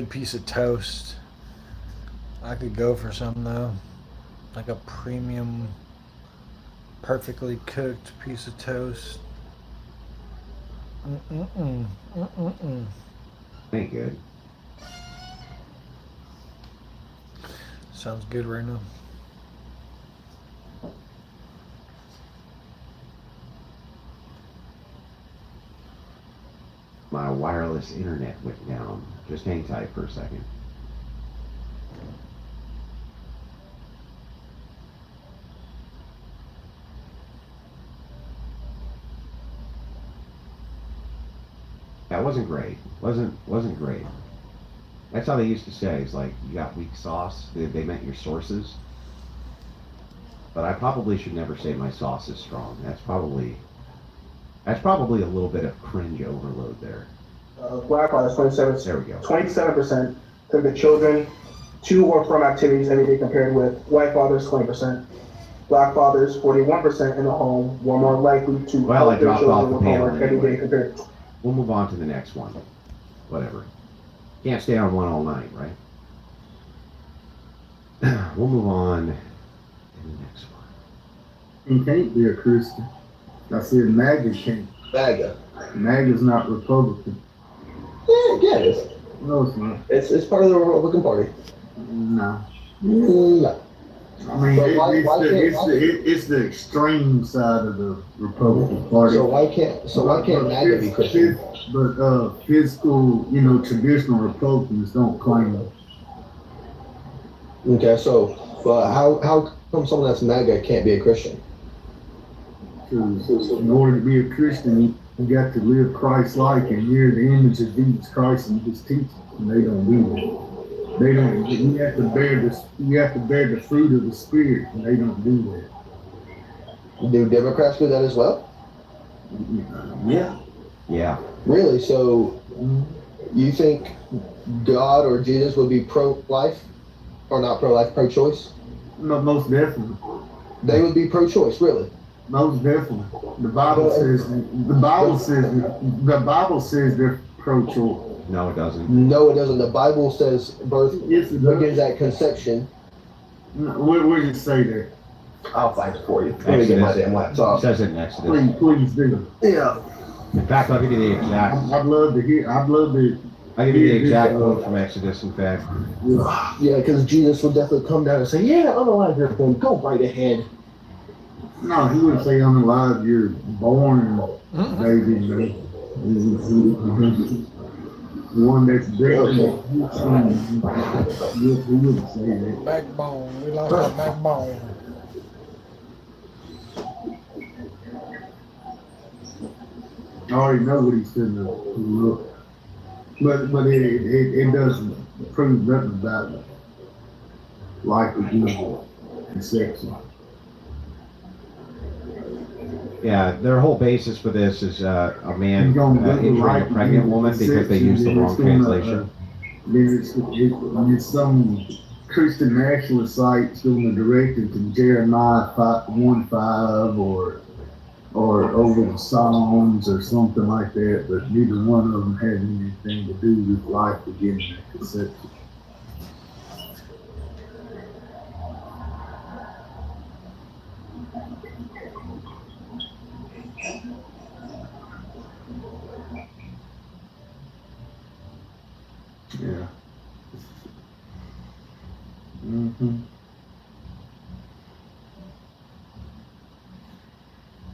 piece of toast. I could go for some though, like a premium, perfectly cooked piece of toast. Ain't good. Sounds good right now. My wireless internet went down. Just hang tight for a second. That wasn't great. Wasn't great. That's how they used to say. It's like you got weak sauce. They meant your sources. But I probably should never say my sauce is strong. That's probably a little bit of cringe overload there. Black fathers, 27%. There we go. 27% took the children to or from activities every day compared with white fathers, 20%. Black fathers, 41% in the home, were more likely to Well, I help their dropped off children the with panel homework every anyway. day compared to. We'll move on to the next one. Whatever. Can't stay on one all night, right? We'll move on to the next one. You can't be a Christian. I said MAGA can't. MAGA. MAGA's not Republican. Yeah, it is. No, it's not. It's part of the Republican Party. No. No. I mean, So it's the extreme side of the Republican Party. So why can't MAGA be Christian? But fiscal, traditional Republicans don't claim it. Okay, so how come someone that's MAGA can't be a Christian? Because in order to be a Christian, you got to live Christ-like and mirror the image of Jesus Christ and His teachings, and they don't do that. They don't. You have to bear the fruit of the Spirit, and they don't do that. Do Democrats do that as well? Yeah. Yeah. Really? So you think God or Jesus would be pro-life, or not pro-life, pro-choice? No, most definitely. They would be pro-choice, really. Most definitely. The Bible says they're pro-choice. No, it doesn't. No, it doesn't. The Bible says birth begins at conception. No, where does it say that? I'll find it for you. Let me get my damn laptop. It says it in Exodus. Please do. Yeah. In fact, I'll give you the exact. I'd love to hear. I'll give you the exact quote from Exodus. In fact. Yeah, because Jesus would definitely come down and say, "Yeah, I'm alive here, boom. Go right ahead." No, he wouldn't say, "I'm alive. You're born, baby." One that's dead. He wouldn't say that. Backbone. We lost our backbone. I already know what he's saying. Look, but it doesn't prove nothing about life again and sex. Yeah, their whole basis for this is a man injuring a pregnant woman because they used the wrong translation. Then it's some Christian nationalist site's going to direct it to Jeremiah 1:5 or or over the Psalms or something like that, but neither one of them had anything to do with life beginning at conception. Yeah.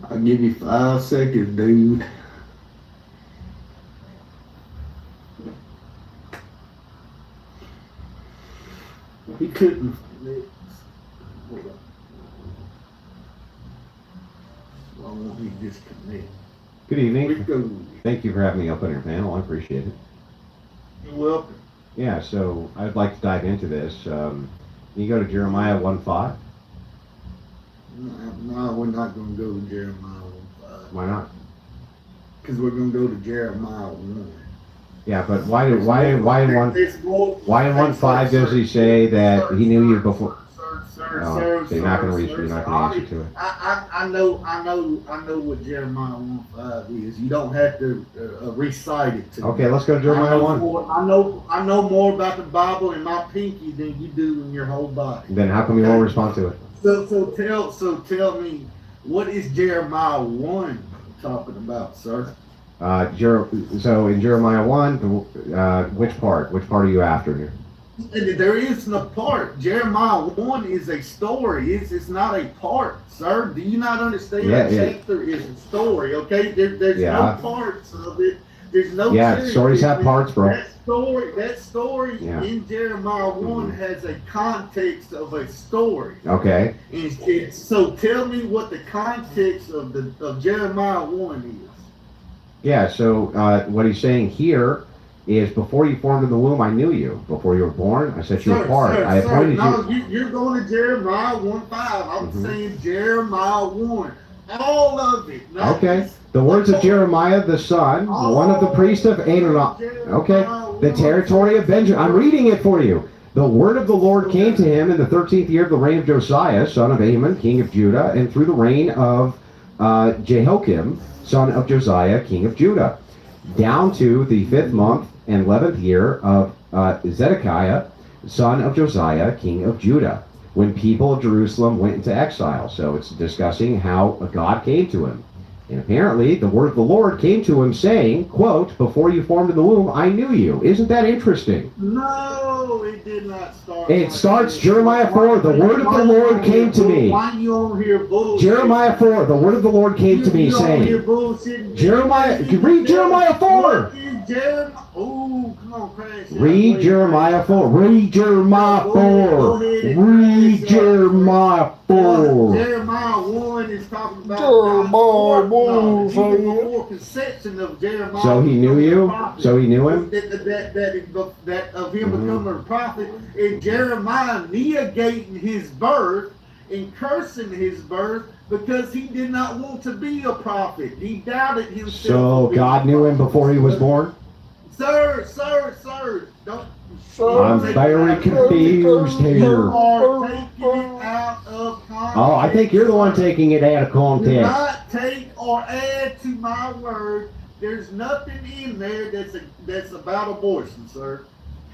I'll give you 5 seconds, dude. He couldn't. Hold on. Why won't he disconnect? Good evening. Thank you for having me up on your panel. I appreciate it. You're welcome. Yeah, so I'd like to dive into this. Can you go to Jeremiah 1:5? No, we're not going to go to Jeremiah 1:5. Why not? Because we're going to go to Jeremiah 1. Yeah, but why in 1:5 does he say that he knew you before? So you're not going to answer to it. I know what Jeremiah 1:5 is. You don't have to recite it to me. Okay, let's go to Jeremiah 1. I know more about the Bible in my pinky than you do in your whole body. Then how come you won't respond to it? So tell me, what is Jeremiah 1 talking about, sir? So in Jeremiah 1, which part? Which part are you after here? There is no part. Jeremiah 1 is a story. It's not a part, sir. Do you not understand? Chapter is a story, okay? There's no parts of it. There's no stories have parts, bro. That story in Jeremiah 1 has a context of a story. Okay. And so tell me what the context of Jeremiah 1 is. Yeah, so what he's saying here is, before you formed in the womb, I knew you. Before you were born, I set you apart. I appointed you. You're going to Jeremiah 1:5. I'm saying Jeremiah 1. All of it. Okay. The words of Jeremiah the son, one of the priests of Aaron. Okay. The territory of Benjamin. I'm reading it for you. The word of the Lord came to him in the 13th year of the reign of Josiah, son of Amon, king of Judah, and through the reign of Jehoiakim, son of Josiah, king of Judah, down to the 5th month and 11th year of Zedekiah, son of Josiah, king of Judah, when people of Jerusalem went into exile. So it's discussing how God came to him. And apparently the word of the Lord came to him saying, quote, before you formed in the womb, I knew you. Isn't that interesting? No, it did not start. It starts Jeremiah 4, the word of the Lord came to me. Why you on here bullshit? Jeremiah 4, the word of the Lord came to me saying, Jeremiah, read Jeremiah 4. Oh, come on, crash. Read Jeremiah 4. Read Jeremiah 4. Read Jeremiah 4. Jeremiah 1 is talking about Jeremiah 1. Conception of Jeremiah. So he knew you? So he knew him? That of him becoming a prophet. And Jeremiah negating his birth and cursing his birth because he did not want to be a prophet. He doubted himself. So God knew him before he was born? Sir, don't. I'm very confused here. You are taking it out of context. Oh, I think you're the one taking it out of Do context. not take or add to my word. There's nothing in there that's about abortion, sir.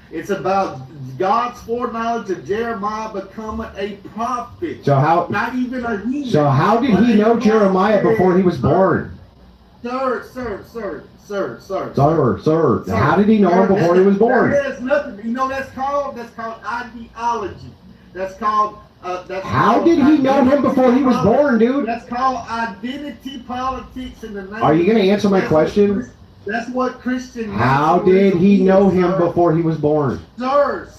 It's about God's foreknowledge of Jeremiah becoming a prophet. So how? Not even a heathen. So how did he know Jeremiah before he was born? Sir. How did he know him before he was born? There's nothing. You know that's called ideology. That's called. How did he know him before he was born, dude? That's called identity politics in the name. Are you going to answer my question? That's what Christian. How did he know him before he was born? Sir,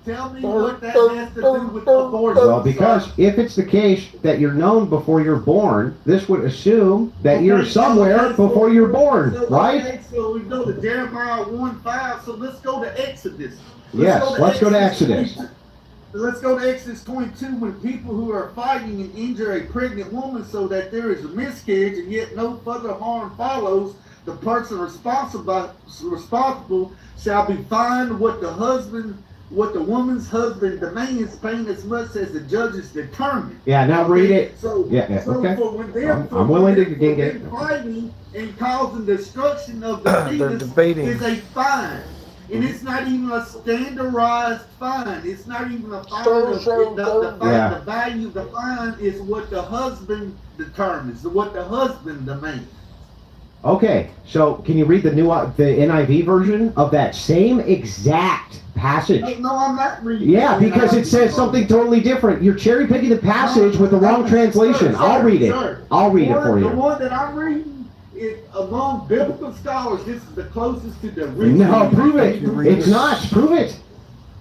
tell me what that has to do with abortion. Well, because if it's the case that you're known before you're born, this would assume that you're somewhere before you're born, right? Okay, so we go to Jeremiah 1:5. So let's go to Exodus. Let's go to Exodus. Let's go to Exodus 22, when people who are fighting and injure a pregnant woman so that there is a miscarriage and yet no further harm follows, the person responsible shall be fined what the husband what the woman's husband demands paying as much as the judges determine. Yeah, now read it. So, Yeah, so okay. for when they're, I'm willing to get they're fighting and causing destruction of the They're fetus debating. is a fine. And it's not even a standardized fine. It's not even a fine. The value of the fine is what the husband determines, what the husband demands. Okay, so can you read the NIV version of that same exact passage? No, I'm not reading. Yeah, because it says something totally different. You're cherry picking the passage with the wrong translation. I'll read it. I'll read it for you. The one that I'm reading is among biblical scholars. This is the closest to the original. No, prove it. It's not. Prove it.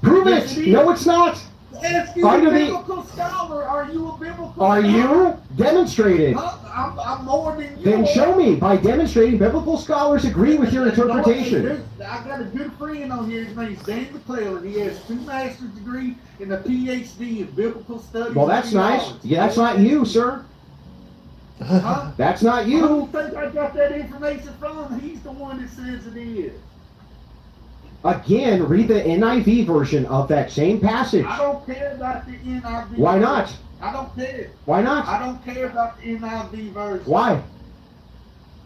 Prove it. No, it's not. Ask you a biblical scholar. Are you a biblical scholar? Are you? Demonstrate it. I'm more than you. Then show me by demonstrating biblical scholars agree with your interpretation. I got a good friend on here. His name's Dan McClellan. He has 2 master's degrees and a PhD in biblical studies. Well, that's nice. Yeah, that's not you, sir. Huh? That's not Who do you. you think I got that information from? He's the one that says it is. Again, read the NIV version of that same passage. I don't care about the NIV. Why not? I don't care. Why not? I don't care about the NIV version. Why?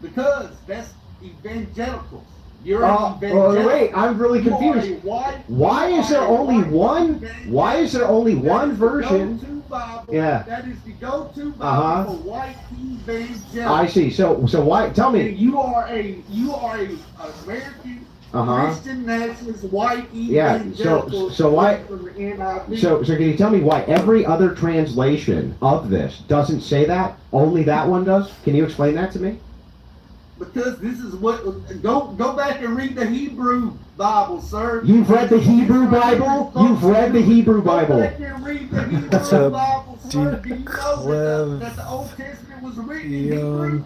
Because that's evangelicals. You're an evangelical. Wait, I'm really confused. Why is there only one? Why is there only one version? Yeah. That is the go-to Bible for white evangelicals. I see. So why? Tell me. And you are a American Christian nationalist white evangelical. So why? From the NIV. So can you tell me why every other translation of this doesn't say that? Only that one does? Can you explain that to me? Because this is what go back and read the Hebrew Bible, sir. You've read the Hebrew Bible? You've read the Hebrew Bible. Go back and read the Hebrew Bible, sir. Do you know that the Old Testament was written in Hebrew?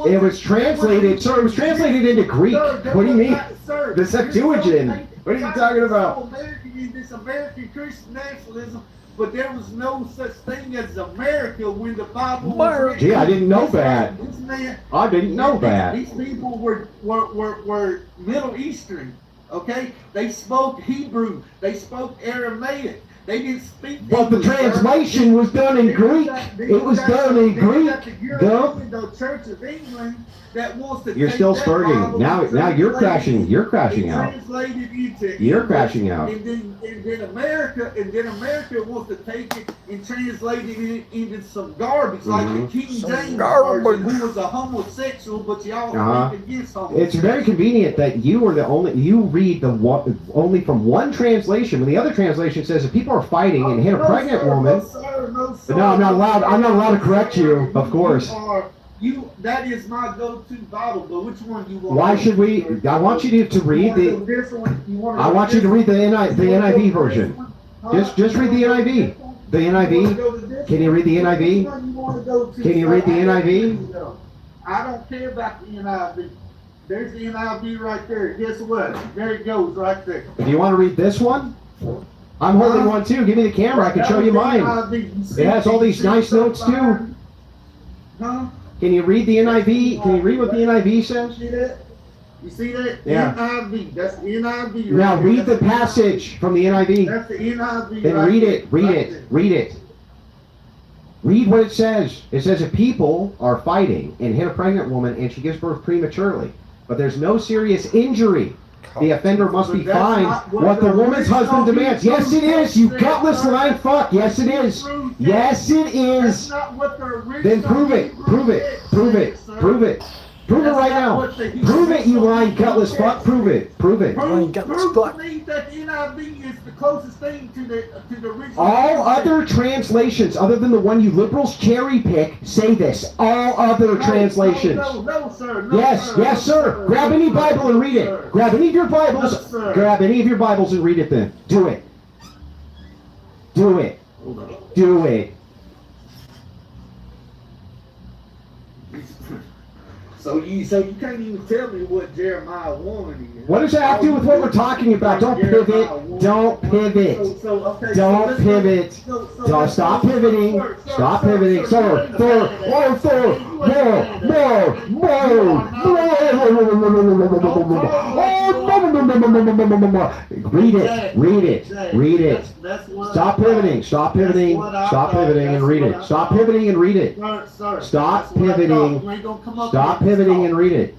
It was translated, sir. It was translated into Greek. What do you mean? The Septuagint. What are you talking about? This American Christian nationalism. But there was no such thing as America when the Bible was written. Gee, I didn't know that. I didn't know that. These people were Middle Eastern, okay? They spoke Hebrew. They spoke Aramaic. They didn't speak But the translation was done in Greek. It was done in Greek. The Church of England that wants to You're still spurting. Now you're crashing. You're crashing out. You're crashing out. And then America wants to take it and translate it into some garbage, like the King James version, who was a homosexual, but y'all think against homosexuals. It's very convenient that you read only from one translation when the other translation says if people are fighting and hit a pregnant woman. No, I'm not allowed to correct you, of course. That is my go-to Bible, but which one do you want? Why should we? I want you to read the. I want you to read the NIV version. Just read the NIV. The NIV. Can you read the NIV? Can you read the NIV? I don't care about the NIV. There's the NIV right there. Guess what? There it goes right there. Do you want to read this one? I'm holding one too. Give me the camera. I can show you mine. It has all these nice notes too. Huh? Can you read the NIV? Can you read what the NIV says? You see that? Yeah. NIV. That's the NIV. Now read the passage from the NIV. That's the NIV. Then read it. Read it. Read it. Read what it says. It says if people are fighting and hit a pregnant woman and she gives birth prematurely, but there's no serious injury, the offender must be fined what the woman's husband demands. Yes, it is. You gutless lying fuck. Yes, it is. Yes, it is. Then prove it. Prove it. Prove it. Prove it. Prove it right now. Prove it, you lying gutless fuck. Prove it. Prove it. Prove to me that the NIV is the closest thing to the original. All other translations, other than the one you liberals cherry pick, say this. All other translations. No, sir. Yes, sir. Grab any Bible and read it. Grab any of your Bibles. Grab any of your Bibles and read it then. Do it. Do it. Do it. So you can't even tell me what Jeremiah 1 is. What does that have to do with what we're talking about? Don't pivot. Don't pivot. Don't pivot. Don't stop pivoting. Stop pivoting. Thor. Oh, Thor. More. Read it. Stop pivoting. Stop pivoting and read it. Stop pivoting and read it. Stop pivoting. Stop pivoting and read it.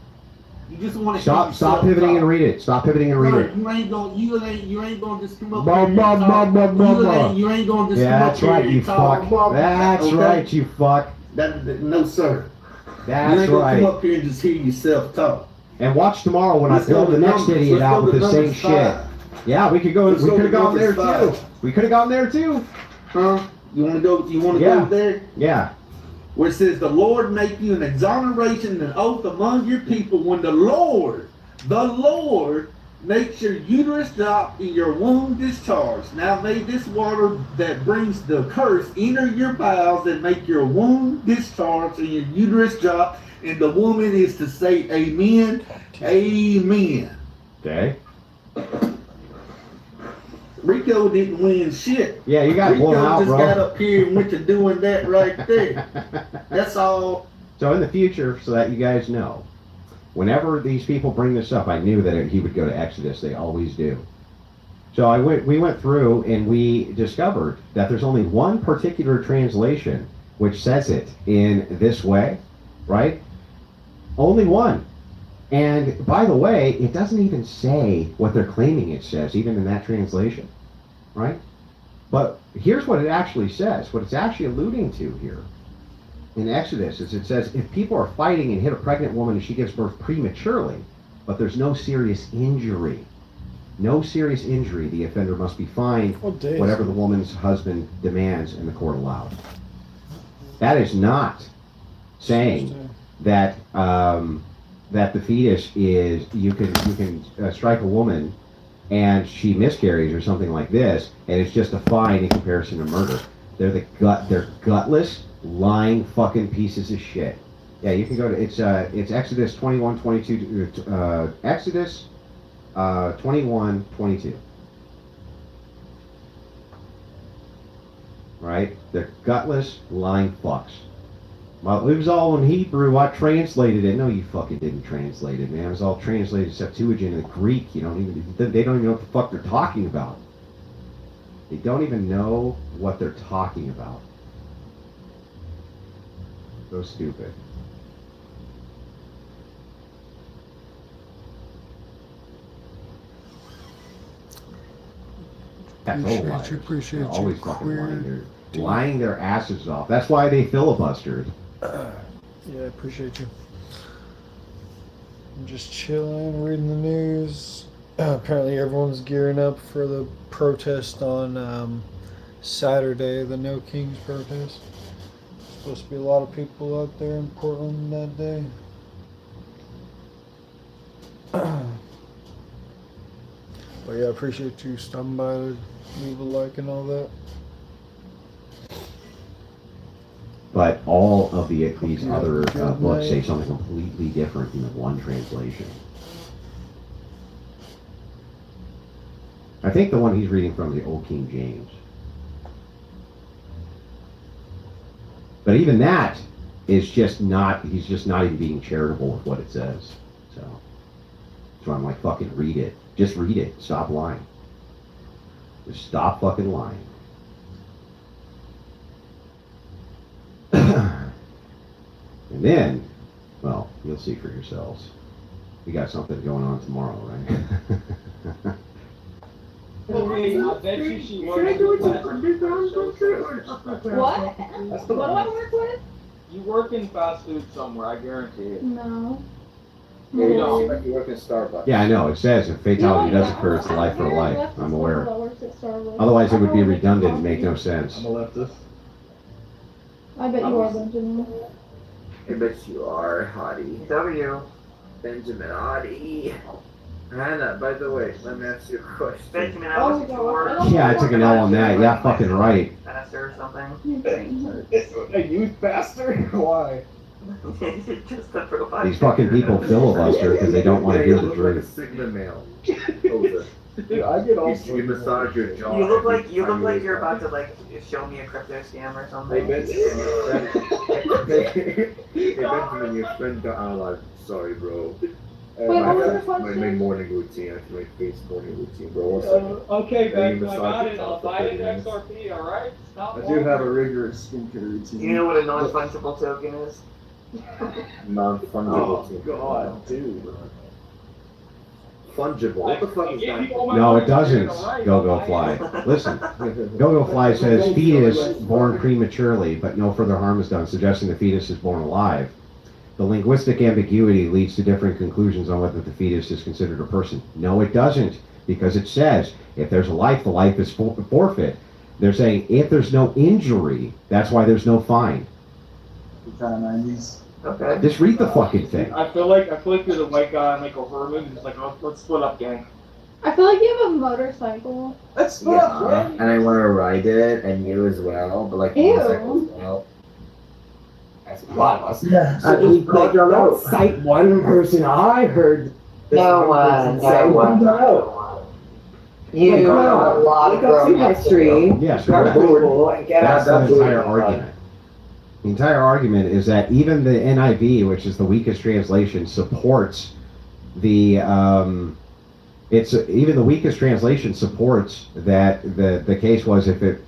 You just want to stop pivoting and read it. Stop pivoting and read it. You ain't gonna just come up You ain't gonna just that's right, you fuck. That's right, you fuck. No, sir. That's you ain't gonna right. come up here and just hear yourself talk. And watch tomorrow when I build the next idiot out with the same shit. Yeah, we could go. We could have gone there too. We could have gone there too. Huh? You want to go? You want to go there? Yeah. Where it says the Lord make you an exoneration and an oath among your people when the Lord makes your uterus drop and your womb discharge. Now may this water that brings the curse enter your bowels and make your womb discharge and your uterus drop. And the woman is to say amen, amen. Okay. Rico didn't win shit. Yeah, you got blown out, bro. Rico just got up here and went to doing that right there. That's all. So in the future, so that you guys know, whenever these people bring this up, I knew that he would go to Exodus. They always do. So we went through and we discovered that there's only one particular translation which says it in this way, right? Only one. And by the way, it doesn't even say what they're claiming it says, even in that translation, right? But here's what it actually says. What it's actually alluding to here in Exodus is it says, if people are fighting and hit a pregnant woman and she gives birth prematurely, but there's no serious injury, the offender must be fined whatever the woman's husband demands and the court allows. That is not saying that that the fetus is, you can strike a woman and she miscarries or something like this, and it's just a fine in comparison to murder. They're gutless, lying fucking pieces of shit. Yeah, you can go to, it's Exodus 21:22, Exodus 21:22. Right? They're gutless, lying fucks. Well, it was all in Hebrew. I translated it. No, you fucking didn't translate it, man. It was all translated Septuagint in Greek. They don't even know what the fuck they're talking about. They don't even know what they're talking about. So stupid. That's all liars. Appreciate They're always you, fucking lying their asses off. That's why they filibustered. Yeah, I appreciate you. I'm just chilling, reading the news. Apparently everyone's gearing up for the protest on Saturday, the No Kings protest. Supposed to be a lot of people out there in Portland that day. But yeah, I appreciate you stopping by to leave a like and all that. But all of these other books say something completely different in the one translation. I think the one he's reading from is the Old King James. But even that is just not, he's just not even being charitable with what it says. So I'm like, fucking read it. Just read it. Stop lying. Just stop fucking lying. And then, well, you'll see for yourselves. We got something going on tomorrow, right? Okay, I bet you she What? What do I work with? You work in fast food somewhere, I guarantee it. No. You don't. Like you work in Starbucks. Yeah, I know. It says if fatality does occur, it's life for life. I'm aware. Otherwise, it would be redundant and make no sense. I'm a leftist. I bet you are, Benjamin. I bet you are, Hottie. W. Benjamin Hottie. Hannah, by the way, let me ask you a question. Benjamin, I was at work. Yeah, I took an L on that. Yeah, fucking right. Faster or something. A youth pastor? Why? Just the profile. These fucking people filibuster because they don't want to hear the look like a truth. Sigma male. Dude, I get all you massage your jaw. You look like you're about to like show me a crypto scam or something. Hey Benjamin, your friend got like, sorry bro. Wait, what was your my question? morning routine, after my face morning routine, bro. 1 second. Okay, Then you Ben, I massage got your it. jaw I'll for buy 30 it minutes. XRP, alright? I do have a rigorous skincare routine. You know what a non-fungible token is? Non-fungible. Oh, God, dude. Fungible. What the fuck is that? No, it doesn't. Go Fly. Listen, Go Fly says fetus born prematurely, but no further harm is done, suggesting the fetus is born alive. The linguistic ambiguity leads to different conclusions on whether the fetus is considered a person. No, it doesn't, because it says if there's a life, the life is forfeit. They're saying if there's no injury, that's why there's no fine. Kind of 90s. Okay. Just read the fucking thing. I feel like you're the white guy, Michael Herman, and it's like, oh, let's split up, gang. I feel like you have a motorcycle. Let's split up, gang. And I want to ride it, and you as well, but like Ew. motorcycle as well. That's a lot of us. Like, don't cite one person. I heard this No one one, person say no one. no. You have a lot of Look up growing up to history. do. Yes, Start Google and get that's out the entire argument. The entire argument is that even the NIV, which is the weakest translation, supports the even the weakest translation supports that the case was if it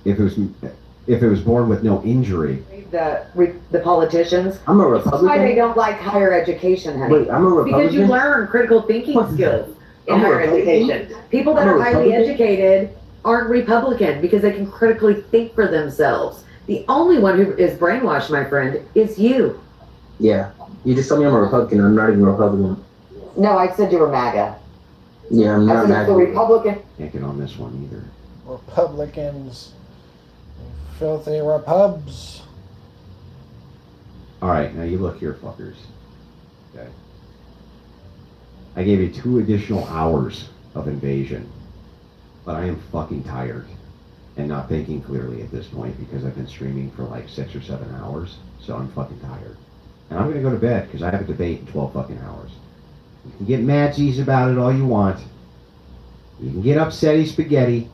was born with no injury. The politicians. I'm a That's why Republican. they don't like higher education, honey. Wait, I'm a Because you Republican? learn critical thinking skills in I'm a higher Republican? education. People that I'm a are highly Republican? educated aren't Republican because they can critically think for themselves. The only one who is brainwashed, my friend, is you. Yeah. You just told me I'm a Republican. I'm not even a Republican. No, I said you were MAGA. Yeah, I'm I not said it's the mad. Republican. Can't get on this one either. Republicans. Filthy repubs. All right, now you look here, fuckers. Okay. I gave you 2 additional hours of invasion, but I am fucking tired and not thinking clearly at this point because I've been streaming for like 6 or 7 hours, so I'm fucking tired. And I'm gonna go to bed because I have a debate in 12 fucking hours. You can get madsies about it all you want. You can get upsetty spaghetti,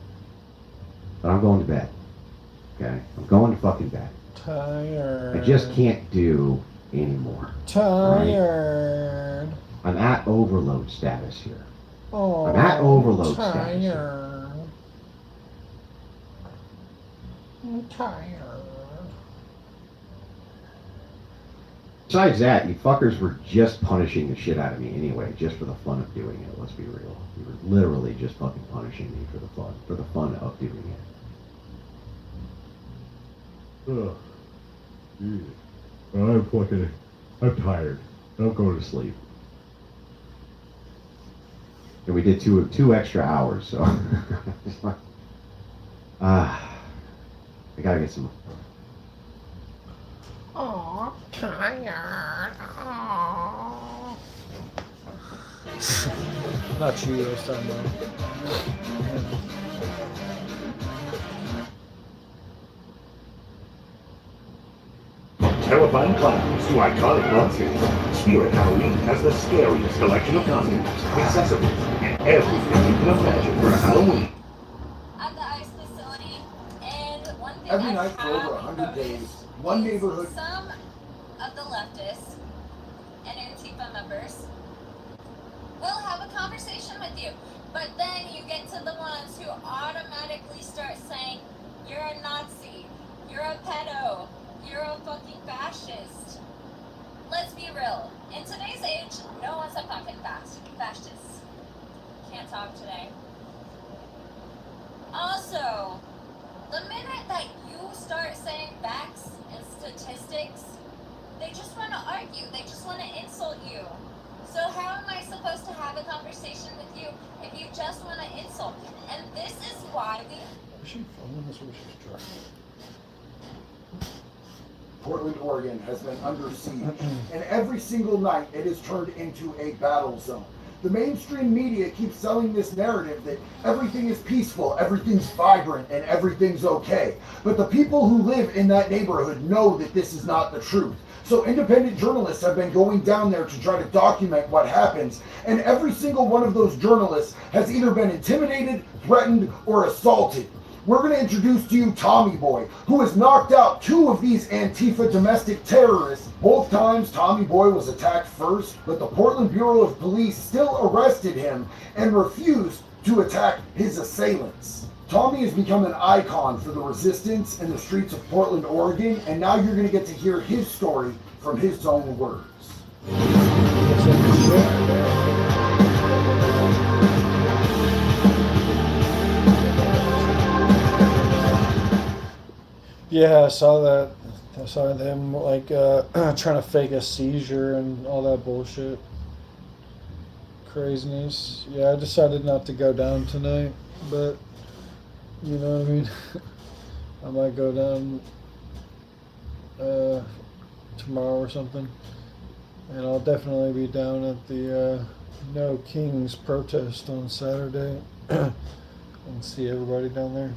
but I'm going to bed. Okay? I'm going to fucking bed. Tired. I just can't do anymore. Tired. I'm at overload status here. Oh, I'm at overload status. tired. I'm tired. Besides that, you fuckers were just punishing the shit out of me anyway, just for the fun of doing it, let's be real. You were literally just fucking punishing me for the fun of doing it. Ugh. I'm tired. I'll go to sleep. And we did two extra hours, so. I gotta get some. Oh, tired. Oh. Not you, this time though. Terrifying clowns to iconic monsters, Spirit Halloween has the scariest collection of costumes, accessories, and everything you can imagine for Halloween. At the ICE facility, and one thing Every I night for over 100 days, one neighborhood. Some of the leftists and Antifa members will have a conversation with you, but then you get to the ones who automatically start saying, you're a Nazi, you're a pedo, you're a fucking fascist. Let's be real. In today's age, no one's a fucking fascist. Can't talk today. Also, the minute that you start saying facts and statistics, they just want to argue. They just want to insult you. So how am I supposed to have a conversation with you if you just want to insult? And this is why we... Was she filming this or was she driving? Portland, Oregon has been under siege, and every single night it is turned into a battle zone. The mainstream media keeps selling this narrative that everything is peaceful, everything's vibrant, and everything's okay. But the people who live in that neighborhood know that this is not the truth. So independent journalists have been going down there to try to document what happens, and every single one of those journalists has either been intimidated, threatened, or assaulted. We're going to introduce to you Tommy Boy, who has knocked out 2 of these Antifa domestic terrorists. Both times Tommy Boy was attacked first, but the Portland Bureau of Police still arrested him and refused to attack his assailants. Tommy has become an icon for the resistance in the streets of Portland, Oregon, and now you're going to get to hear his story from his own words. Yeah, I saw that. I saw them like trying to fake a seizure and all that bullshit. Craziness. Yeah, I decided not to go down tonight, but you know what I mean? I might go down tomorrow or something. And I'll definitely be down at the No Kings protest on Saturday and see everybody down there.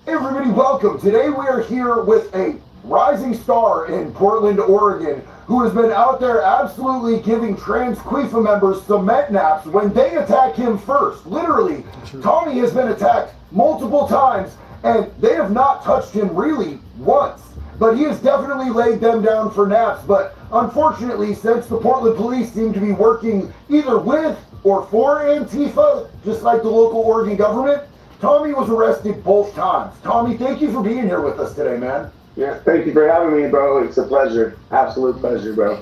Hey everybody, welcome. Today we are here with a rising star in Portland, Oregon, who has been out there absolutely giving trans Quifa members cement naps when they attack him first. Literally, Tommy has been attacked multiple times and they have not touched him really once. But he has definitely laid them down for naps. But unfortunately, since the Portland police seem to be working either with or for Antifa, just like the local Oregon government, Tommy was arrested both times. Tommy, thank you for being here with us today, man. Yeah, thank you for having me, bro. It's a pleasure. Absolute pleasure, bro.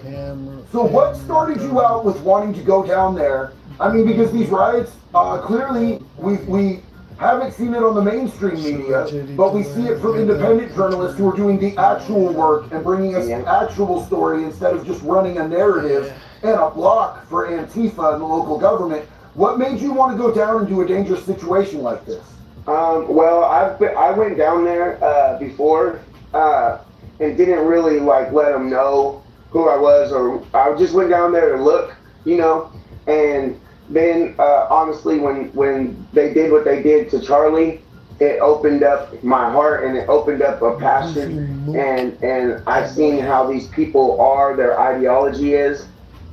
So what started you out with wanting to go down there? I mean, because these riots, clearly, we haven't seen it on the mainstream media, but we see it from independent journalists who are doing the actual work and bringing us the actual story instead of just running a narrative and a block for Antifa and the local government. What made you want to go down and do a dangerous situation like this? Well, I went down there before and didn't really like let them know who I was, or I just went down there to look, you know. And then honestly, when they did what they did to Charlie, it opened up my heart and it opened up a passion. And I've seen how these people are, their ideology is,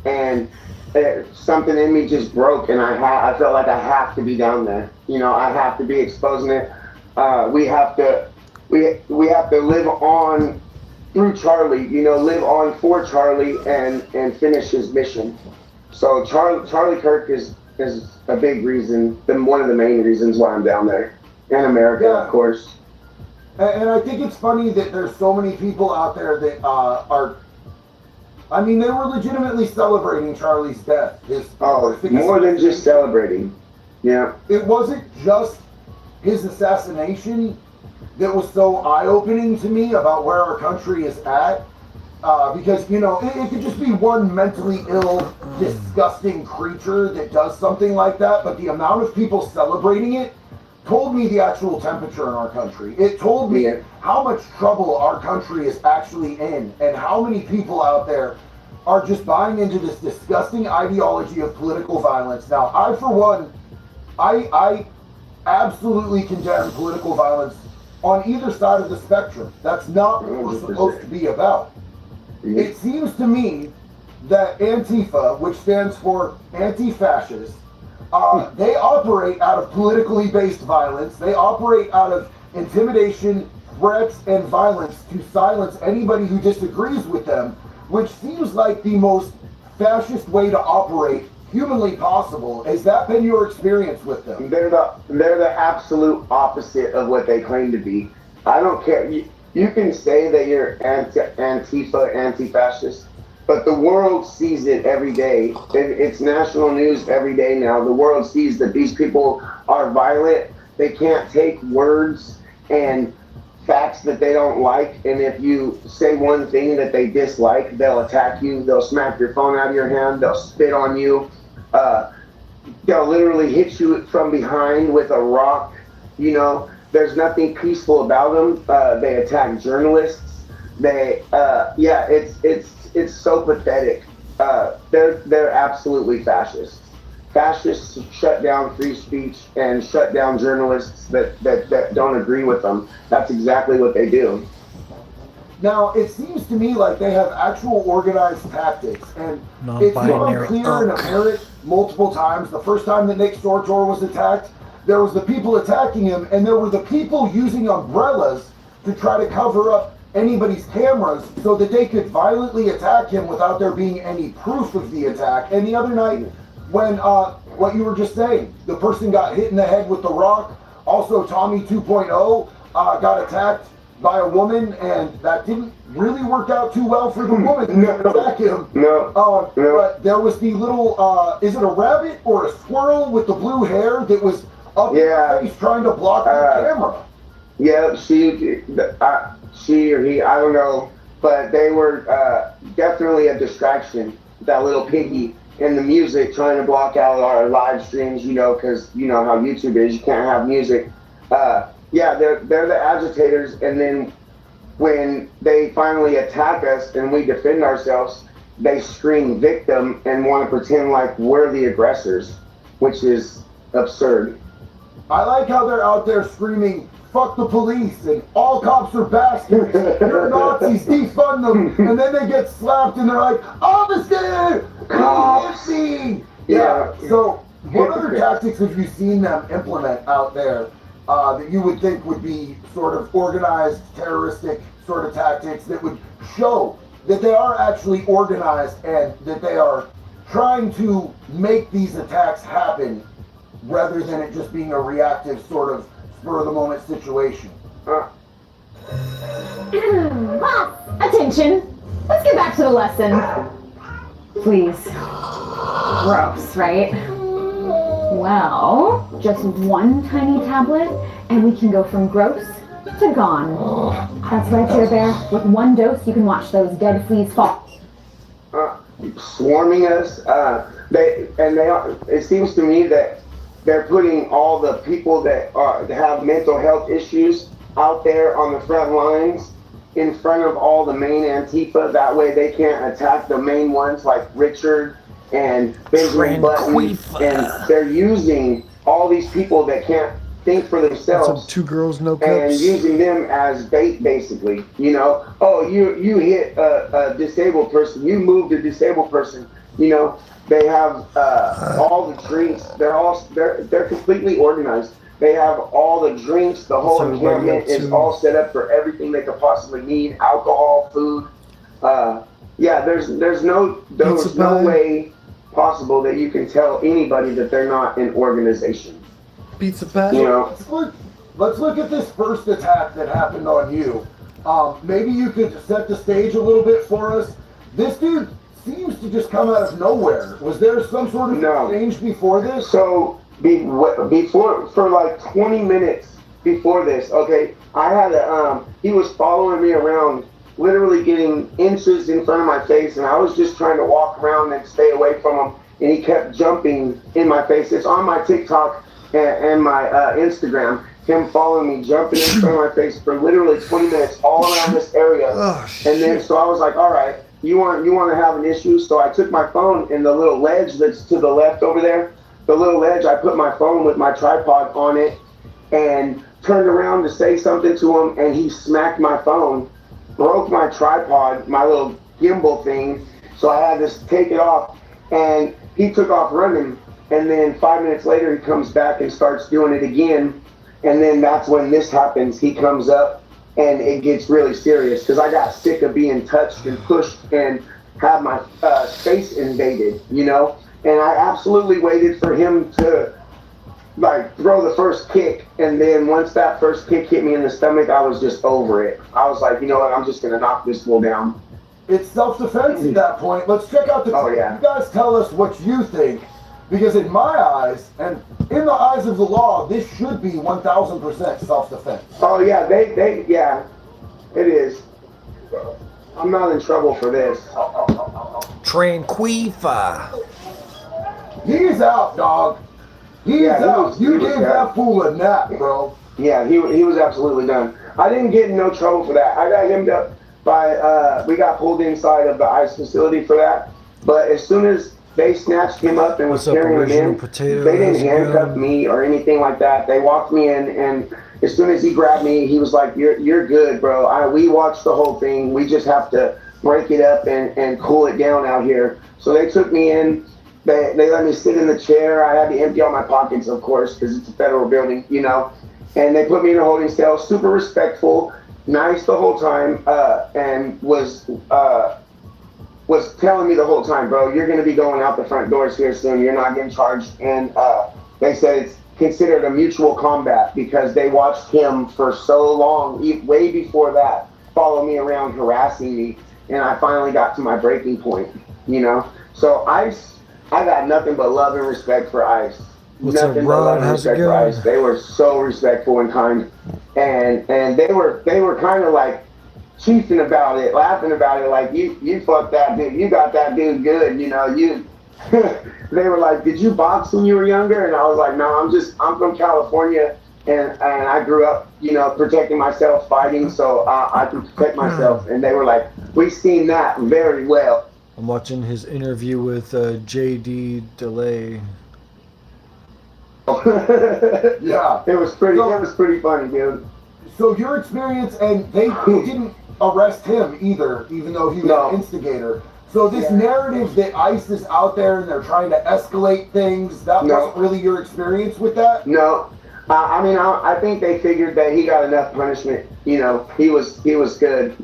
and something in me just broke, and I felt like I have to be down there. You know, I have to be exposing it. We have to live on through Charlie. You know, live on for Charlie and finish his mission. So Charlie Kirk is a big reason, one of the main reasons why I'm down there, and America, of course. And I think it's funny that there's so many people out there that are. I mean, they were legitimately celebrating Charlie's death. More than just celebrating. Yeah. It wasn't just his assassination that was so eye-opening to me about where our country is at. Because, you know, it could just be one mentally ill, disgusting creature that does something like that, but the amount of people celebrating it told me the actual temperature in our country. It told me how much trouble our country is actually in, and how many people out there are just buying into this disgusting ideology of political violence. Now, I, for one, I absolutely condemn political violence on either side of the spectrum. That's not what we're supposed to be about. It seems to me that Antifa, which stands for anti-fascist, they operate out of politically based violence. They operate out of intimidation, threats, and violence to silence anybody who disagrees with them, which seems like the most fascist way to operate humanly possible. Has that been your experience with them? They're the absolute opposite of what they claim to be. I don't care. You can say that you're Antifa, anti-fascist, but the world sees it every day. It's national news every day now. The world sees that these people are violent. They can't take words and facts that they don't like. And if you say one thing that they dislike, they'll attack you. They'll smack your phone out of your hand. They'll spit on you. They'll literally hit you from behind with a rock. You know, there's nothing peaceful about them. They attack journalists. It's so pathetic. they're absolutely fascists. Fascists shut down free speech and shut down journalists that don't agree with them. That's exactly what they do. Now, it seems to me like they have actual organized tactics, and it's become clear and apparent multiple times. The first time that Nick Stortor was attacked, there was the people attacking him, and there were the people using umbrellas to try to cover up anybody's cameras so that they could violently attack him without there being any proof of the attack. And the other night, when what you were just saying, the person got hit in the head with the rock. Also, Tommy 2.0 got attacked by a woman, and that didn't really work out too well for the woman to attack him. But there was the little, is it a rabbit or a squirrel with the blue hair that was up in her face trying to block the camera? Yeah, she or he, I don't know, but they were definitely a distraction. That little piggy and the music trying to block out our live streams, because you know how YouTube is, you can't have music. Yeah, they're the agitators, and then when they finally attack us and we defend ourselves, they scream victim and want to pretend like we're the aggressors, which is absurd. I like how they're out there screaming, fuck the police, and all cops are bastards, you're Nazis, defund them, and then they get slapped and they're like, officer, cops! Yeah, so what other tactics have you seen them implement out there that you would think would be sort of organized, terroristic sort of tactics that would show that they are actually organized and that they are trying to make these attacks happen rather than it just being a reactive sort of spur-of-the-moment situation? Attention! Let's get back to the lesson. Please. Gross, right? Well, just one tiny tablet, and we can go from gross to gone. That's right, Care Bear. With one dose, you can watch those dead fleas fall. Swarming us. It seems to me that they're putting all the people that have mental health issues out there on the front lines in front of all the main Antifa. That way they can't attack the main ones like Richard and Benjamin Button. And they're using all these people that can't think for themselves. Some 2 girls, no cups. And using them as bait, basically. Oh, you hit a disabled person. You moved a disabled person. They have all the drinks. They're completely organized. They have all the drinks. The whole encampment is all set up for everything they could possibly need. Alcohol, food. There's no way possible that you can tell anybody that they're not an organization. Pizza pie. Let's look at this first attack that happened on you. Maybe you could set the stage a little bit for us. This dude seems to just come out of nowhere. Was there some sort of exchange before this? So before, for like 20 minutes before this, okay, I had he was following me around, literally getting inches in front of my face, and I was just trying to walk around and stay away from him, and he kept jumping in my face. It's on my TikTok and my Instagram, him following me, jumping in front of my face for literally 20 minutes all around this area. And then so I was like, all right, you want to have an issue? So I took my phone and the little ledge that's to the left over there, the little ledge, I put my phone with my tripod on it and turned around to say something to him, and he smacked my phone, broke my tripod, my little gimbal thing, so I had to take it off, and he took off running, and then 5 minutes later he comes back and starts doing it again, and then that's when this happens. He comes up and it gets really serious because I got sick of being touched and pushed and have my space invaded, and I absolutely waited for him to throw the first kick, and then once that first kick hit me in the stomach, I was just over it. I was like, you know what, I'm just gonna knock this fool down. It's self-defense at that point. Let's check out the clip. You guys tell us what you think, because in my eyes, and in the eyes of the law, this should be 1000% self-defense. Oh yeah, it is. I'm not in trouble for this. Tranquifa. He's out, dog. He's out. You gave that fool a nap, bro. Yeah, he was absolutely done. I didn't get in no trouble for that. I got hemmed up by, we got pulled inside of the ICE facility for that. But as soon as they snatched him up and was carrying him in, they didn't handcuff me or anything like that. They walked me in, and as soon as he grabbed me, he was like, "You're good, bro. We watched the whole thing. We just have to break it up and cool it down out here." So they took me in. They let me sit in the chair. I had to empty all my pockets, of course, because it's a federal building, you know. And they put me in a holding cell. Super respectful, nice the whole time, and was telling me the whole time, "Bro, you're going to be going out the front doors here soon. You're not getting charged." And they said it's considered a mutual combat because they watched him for so long, way before that, follow me around harassing me. And I finally got to my breaking point, you know. So ICE, I got nothing but love and respect for ICE. What's up, Nothing but love Rod? and How's it respect for going? ICE. They were so respectful and kind, and they were kind of like chiefing about it, laughing about it, like you fucked that dude, you got that dude good, you know. You they were like, "Did you box when you were younger?" And I was like, "No, I'm from California, and I grew up, you know, protecting myself, fighting, so I can protect myself." And they were like, "We've seen that very well." I'm watching his interview with JD Delay. Yeah, it was pretty funny, dude. So your experience, and they didn't arrest him either, even though he was an instigator. So this narrative that ICE is out there and they're trying to escalate things, that wasn't really your experience with that? No. I mean, I think they figured that he got enough punishment. You know, he was good.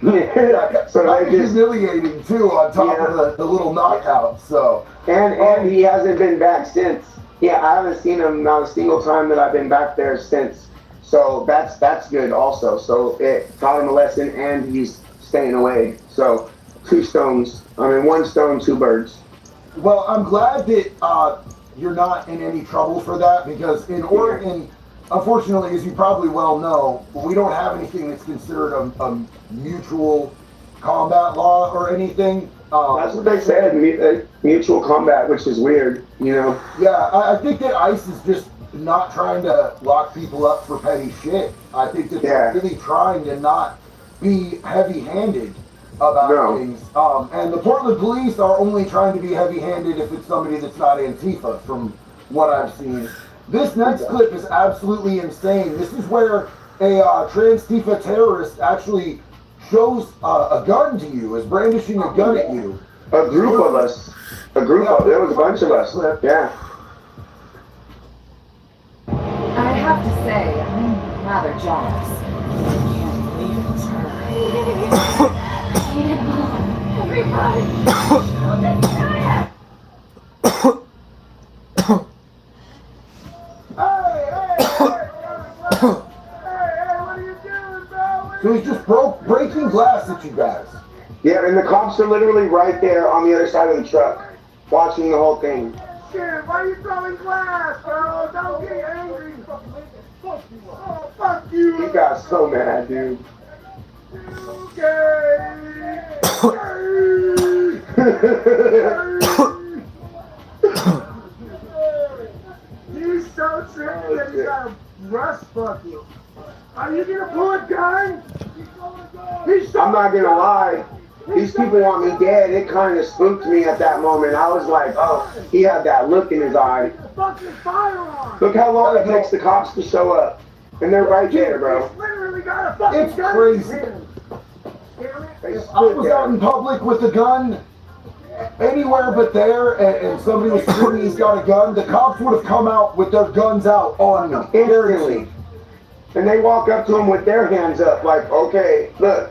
So they just humiliating too, on top of the little knockout. So and he hasn't been back since. Yeah, I haven't seen him not a single time that I've been back there since. So that's good also. So it taught him a lesson, and he's staying away. So one stone, two birds. Well, I'm glad that you're not in any trouble for that, because in Oregon, unfortunately, as you probably well know, we don't have anything that's considered a mutual combat law or anything. That's what they said, mutual combat, which is weird, you know. Yeah, I think that ICE is just not trying to lock people up for petty shit. I think that they're really trying to not be heavy-handed about things. And the Portland police are only trying to be heavy-handed if it's somebody that's not Antifa, from what I've seen. This next clip is absolutely insane. This is where a trans-Tifa terrorist actually shows a gun to you, is brandishing a gun at you. A group of us. There was a bunch of us. Yeah. I have to say, I'm rather jealous. So he's just breaking glass at you guys. Yeah, and the cops are literally right there on the other side of the truck, watching the whole thing. Shit, why are you throwing glass, bro? Don't get angry. Fuck you. Oh, fuck you. He got so mad, dude. He's so trippy that he's got a rust bucket. Are you gonna pull a gun? I'm not gonna lie. These people want me dead. It kind of spooked me at that moment. I was like, oh, he had that look in his eye. Look how long it takes the cops to show up. And they're right there, bro. It's crazy. If I was out in public with a gun, anywhere but there, and somebody was screaming he's got a gun, the cops would have come out with their guns out on me. Instantly. And they walk up to him with their hands up, like, okay, look.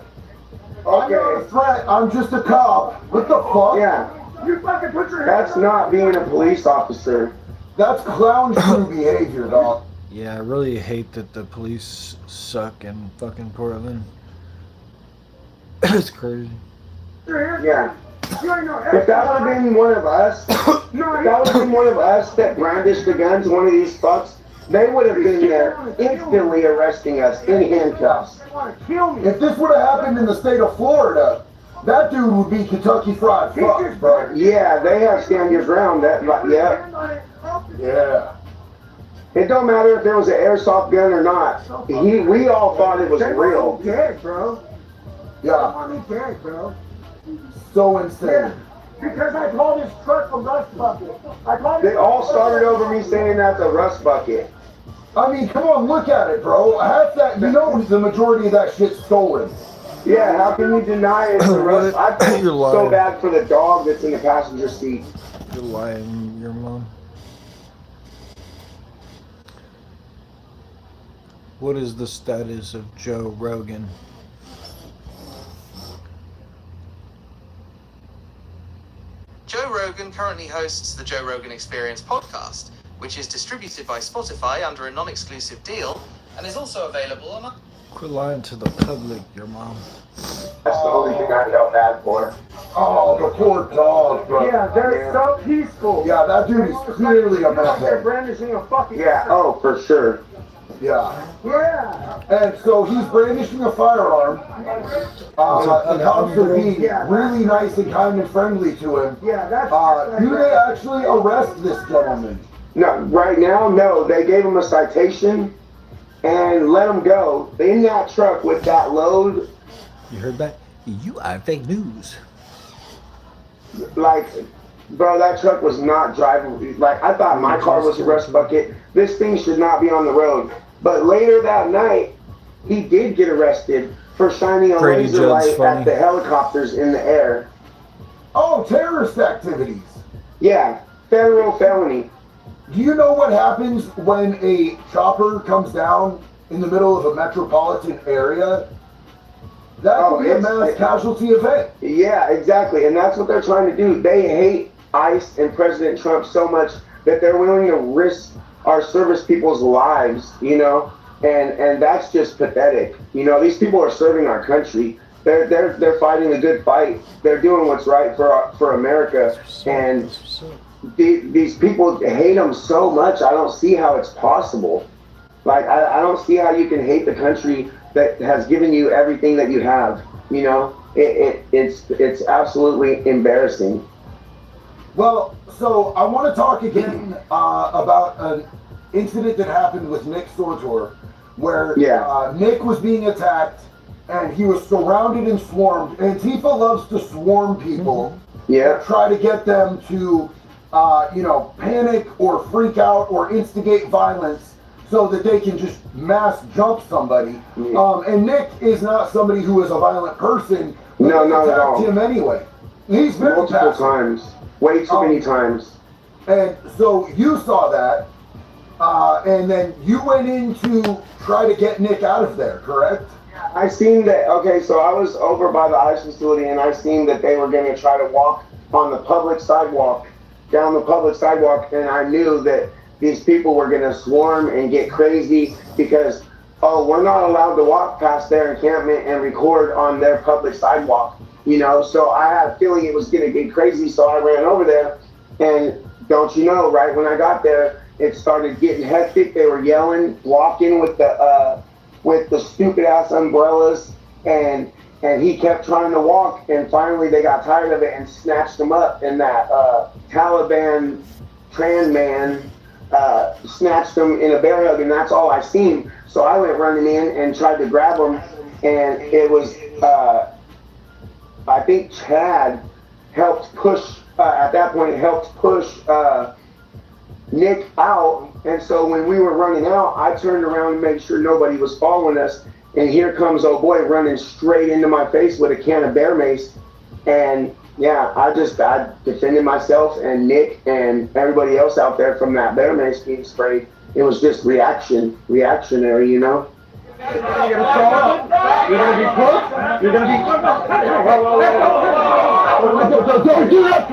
I'm not a threat, I'm just a cop. What the fuck? Yeah. You fucking put your That's not being a police officer. That's clown shoe behavior, dog. Yeah, I really hate that the police suck in fucking Portland. It's crazy. Yeah. If that would have been one of us, that brandished the guns, one of these fucks, they would have been there instantly arresting us in handcuffs. If this would have happened in the state of Florida, that dude would be Kentucky Fried Fuck, bro. Yeah, they have stand your ground. Yeah. It don't matter if there was an airsoft gun or not. We all thought it was real. Dead, bro. Yeah. Dead, bro. So insane. Because I called his truck a rust bucket. They all started over me saying that's a rust bucket. I mean, come on, look at it, bro. Half that, you know, the majority of that shit's stolen. Yeah, how can you deny it's a rust? I feel so bad for the dog that's in the passenger seat. You're lying, your mom. What is the status of Joe Rogan? Joe Rogan currently hosts the Joe Rogan Experience podcast, which is distributed by Spotify under a non-exclusive deal and is also available on... Quit lying to the public, your mom. That's the only thing I felt bad for. Oh, the poor dog, bro. Yeah, they're so peaceful. Yeah, that dude is clearly a They're meth. brandishing a fucking. Yeah, oh, for sure. Yeah. Yeah. And so he's brandishing a firearm. The cops are being really nice and kind and friendly to him. Yeah, that's. Do they actually arrest this gentleman? No, right now, no. They gave him a citation and let him go in that truck with that load. You heard that? You are fake news. Like, bro, that truck was not driving. Like, I thought my car was a rust bucket. This thing should not be on the road. But later that night, he did get arrested for shining a laser light at the helicopters in the air. Oh, terrorist activities. Yeah, federal felony. Do you know what happens when a chopper comes down in the middle of a metropolitan area? That could be a mass casualty event. Yeah, exactly. And that's what they're trying to do. They hate ICE and President Trump so much that they're willing to risk our service people's lives, you know? And that's just pathetic. You know, these people are serving our country. They're fighting a good fight. They're doing what's right for America. And these people hate them so much, I don't see how it's possible. Like, I don't see how you can hate the country that has given you everything that you have. You know, it's absolutely embarrassing. Well, so I want to talk again about an incident that happened with Nick Sortor, where Nick was being attacked and he was surrounded and swarmed. Antifa loves to swarm people. Yeah. Try to get them to, panic or freak out or instigate violence so that they can just mass jump somebody. And Nick is not somebody who is a violent person. No, not at all. Attacked him anyway. He's very multiple passive. times, way too many times. And so you saw that, and then you went in to try to get Nick out of there, correct? I seen that. Okay, so I was over by the ICE facility, and I seen that they were going to try to walk on the public sidewalk, down the public sidewalk, and I knew that these people were going to swarm and get crazy because, we're not allowed to walk past their encampment and record on their public sidewalk, you know? So I had a feeling it was going to get crazy, so I ran over there, and don't you know, right when I got there, it started getting hectic. They were yelling, walking with the stupid ass umbrellas, and he kept trying to walk, and finally they got tired of it and snatched him up, and that Taliban Tran man snatched him in a bear hug, and that's all I seen. So I went running in and tried to grab him, and it was I think Chad helped push at that point Nick out, and so when we were running out, I turned around to make sure nobody was following us, and here comes old boy running straight into my face with a can of bear mace, and yeah, I defended myself and Nick and everybody else out there from that bear mace being sprayed. It was just reactionary, you know? You're gonna solve it? You're gonna be put? You're gonna be... Don't do that!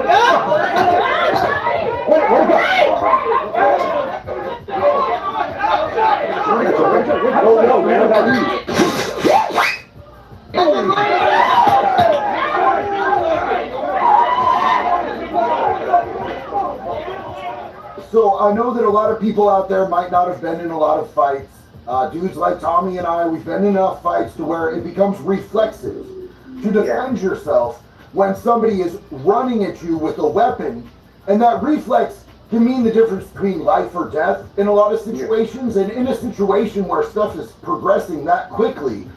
So I know that a lot of people out there might not have been in a lot of fights. Dudes like Tommy and I, we've been in enough fights to where it becomes reflexive to defend yourself when somebody is running at you with a weapon, and that reflex can mean the difference between life or death in a lot of situations. And in a situation where stuff is progressing that quickly,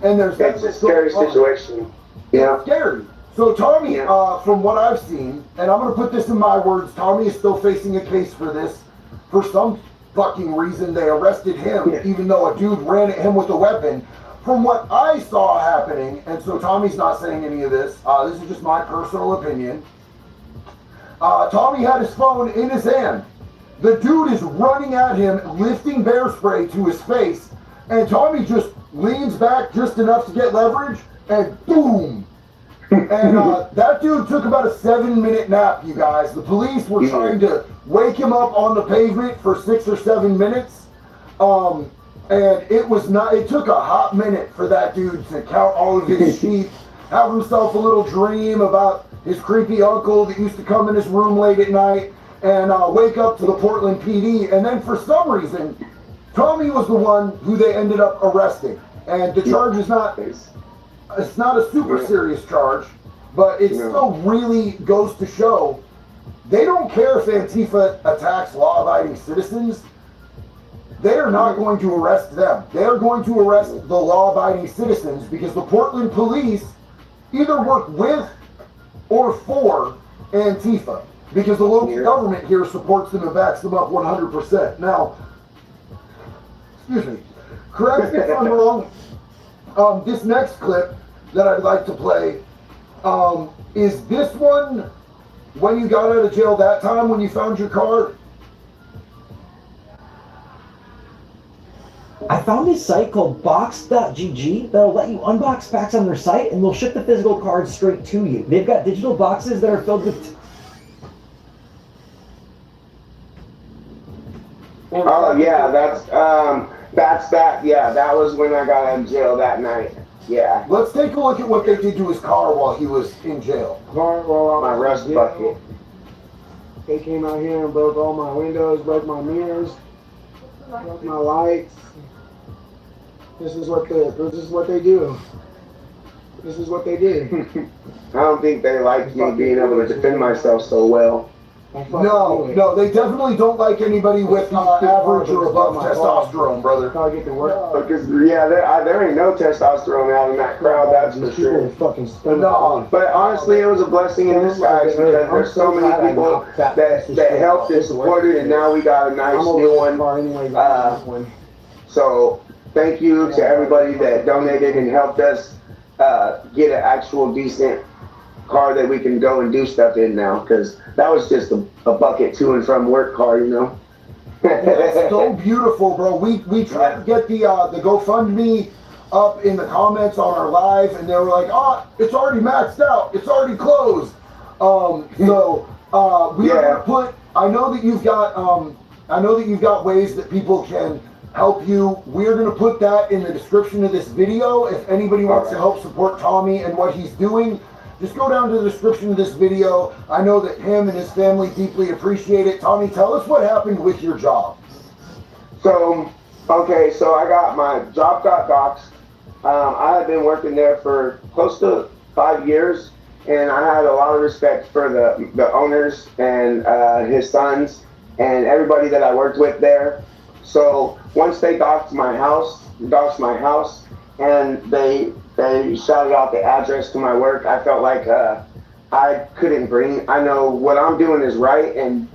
and there's it's a scary situation. Yeah, it's scary. So Tommy, from what I've seen, and I'm going to put this in my words, Tommy is still facing a case for this. For some fucking reason, they arrested him, even though a dude ran at him with a weapon. From what I saw happening, and so Tommy's not saying any of this, this is just my personal opinion. Tommy had his phone in his hand. The dude is running at him, lifting bear spray to his face, and Tommy just leans back just enough to get leverage, and boom! And that dude took about a 7-minute nap, you guys. The police were trying to wake him up on the pavement for 6 or 7 minutes. And it took a hot minute for that dude to count all of his sheep, have himself a little dream about his creepy uncle that used to come in his room late at night, and wake up to the Portland PD. And then for some reason, Tommy was the one who they ended up arresting. And the charge is not... It's not a super serious charge, but it still really goes to show they don't care if Antifa attacks law-abiding citizens. They are not going to arrest them. They are going to arrest the law-abiding citizens because the Portland police either work with or for Antifa because the local government here supports them and backs them up 100%. Now, excuse me, correct me if I'm wrong. This next clip that I'd like to play, is this one when you got out of jail that time when you found your car? I found this site called box.gg that'll let you unbox packs on their site and they'll ship the physical cards straight to you. They've got digital boxes that are filled with... Oh yeah, that was when I got out of jail that night. Yeah. Let's take a look at what they did to his car while he was in jail. My rust bucket. They came out here and broke all my windows, broke my mirrors, broke my lights. This is what they do. This is what they did. I don't think they like me being able to defend myself so well. No, they definitely don't like anybody with average or above testosterone, brother. Because there ain't no testosterone out in that crowd, that's for sure. No, but honestly, it was a blessing in disguise because there's so many people that helped and supported, and now we got a nice new one. So thank you to everybody that donated and helped us get an actual decent car that we can go and do stuff in now, because that was just a bucket to and from work car, you know. It's so beautiful, bro. We tried to get the GoFundMe up in the comments on our live, and they were like, it's already maxed out, it's already closed. We are gonna put, I know that you've got ways that people can help you. We're gonna put that in the description of this video. If anybody wants to help support Tommy and what he's doing, just go down to the description of this video. I know that him and his family deeply appreciate it. Tommy, tell us what happened with your job. So I got my job got doxxed. I had been working there for close to 5 years, and I had a lot of respect for the owners and his sons and everybody that I worked with there. So once they doxed my house, and they shouted out the address to my work, I felt like I couldn't I know what I'm doing is right, and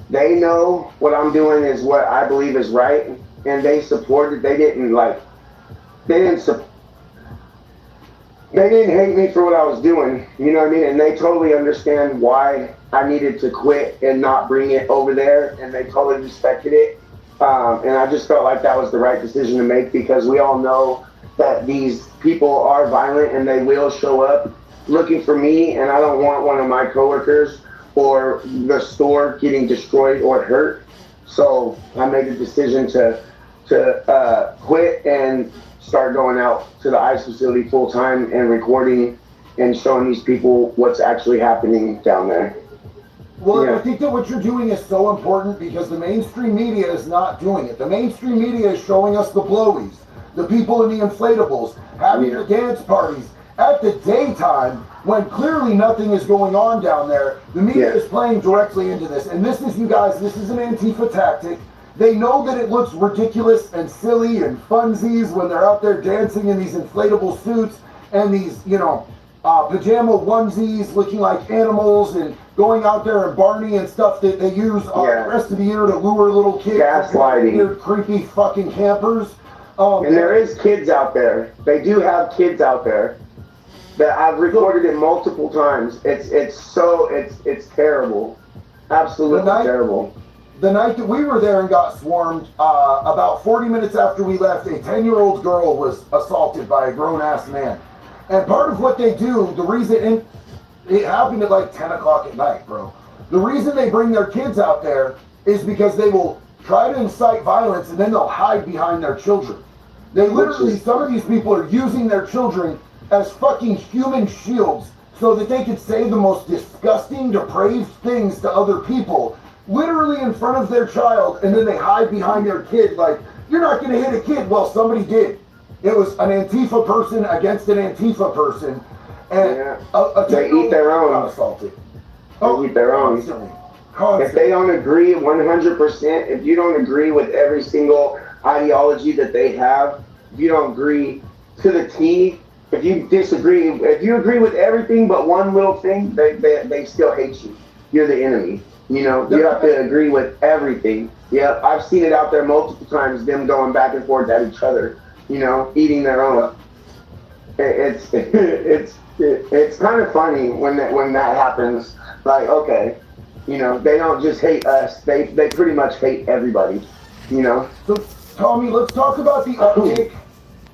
they know what I'm doing is what I believe is right, and they supported. They didn't hate me for what I was doing, you know what I mean? And they totally understand why I needed to quit and not bring it over there, and they totally respected it. And I just felt like that was the right decision to make, because we all know that these people are violent and they will show up looking for me, and I don't want one of my coworkers or the store getting destroyed or hurt. So I made the decision to quit and start going out to the ICE facility full time and recording and showing these people what's actually happening down there. Well, yeah. I think that what you're doing is so important because the mainstream media is not doing it. The mainstream media is showing us the blowies, the people in the inflatables, having the dance parties. At the daytime, when clearly nothing is going on down there, the media is playing directly into this. And this is, you guys, this is an Antifa tactic. They know that it looks ridiculous and silly and funsies when they're out there dancing in these inflatable suits and these, pajama onesies looking like animals and going out there and Barney and stuff that they use the rest of the year to lure little kids. Gaslighting. Weird, creepy fucking campers. And there is kids out there. They do have kids out there. That I've recorded it multiple times. It's terrible. Absolutely terrible. The night that we were there and got swarmed, about 40 minutes after we left, a 10-year-old girl was assaulted by a grown-ass man. And part of what they do, the reason, it happened at like 10 o'clock at night, bro. The reason they bring their kids out there is because they will try to incite violence and then they'll hide behind their children. They literally, some of these people are using their children as fucking human shields so that they could say the most disgusting, depraved things to other people, literally in front of their child, and then they hide behind their kid like, you're not going to hit a kid. Well, somebody did. It was an Antifa person against an Antifa person, and they eat their own. Got assaulted. They eat their own. Constantly. If they don't agree 100%, if you don't agree with every single ideology that they have, if you don't agree to the T, if you disagree, if you agree with everything but one little thing, they still hate you. You're the enemy. You know, you have to agree with everything. Yeah, I've seen it out there multiple times, them going back and forth at each other, you know, eating their own. It's kind of funny when that happens. Like, okay, you know, they don't just hate us, they pretty much hate everybody, you know. So, Tommy, let's talk about the uptick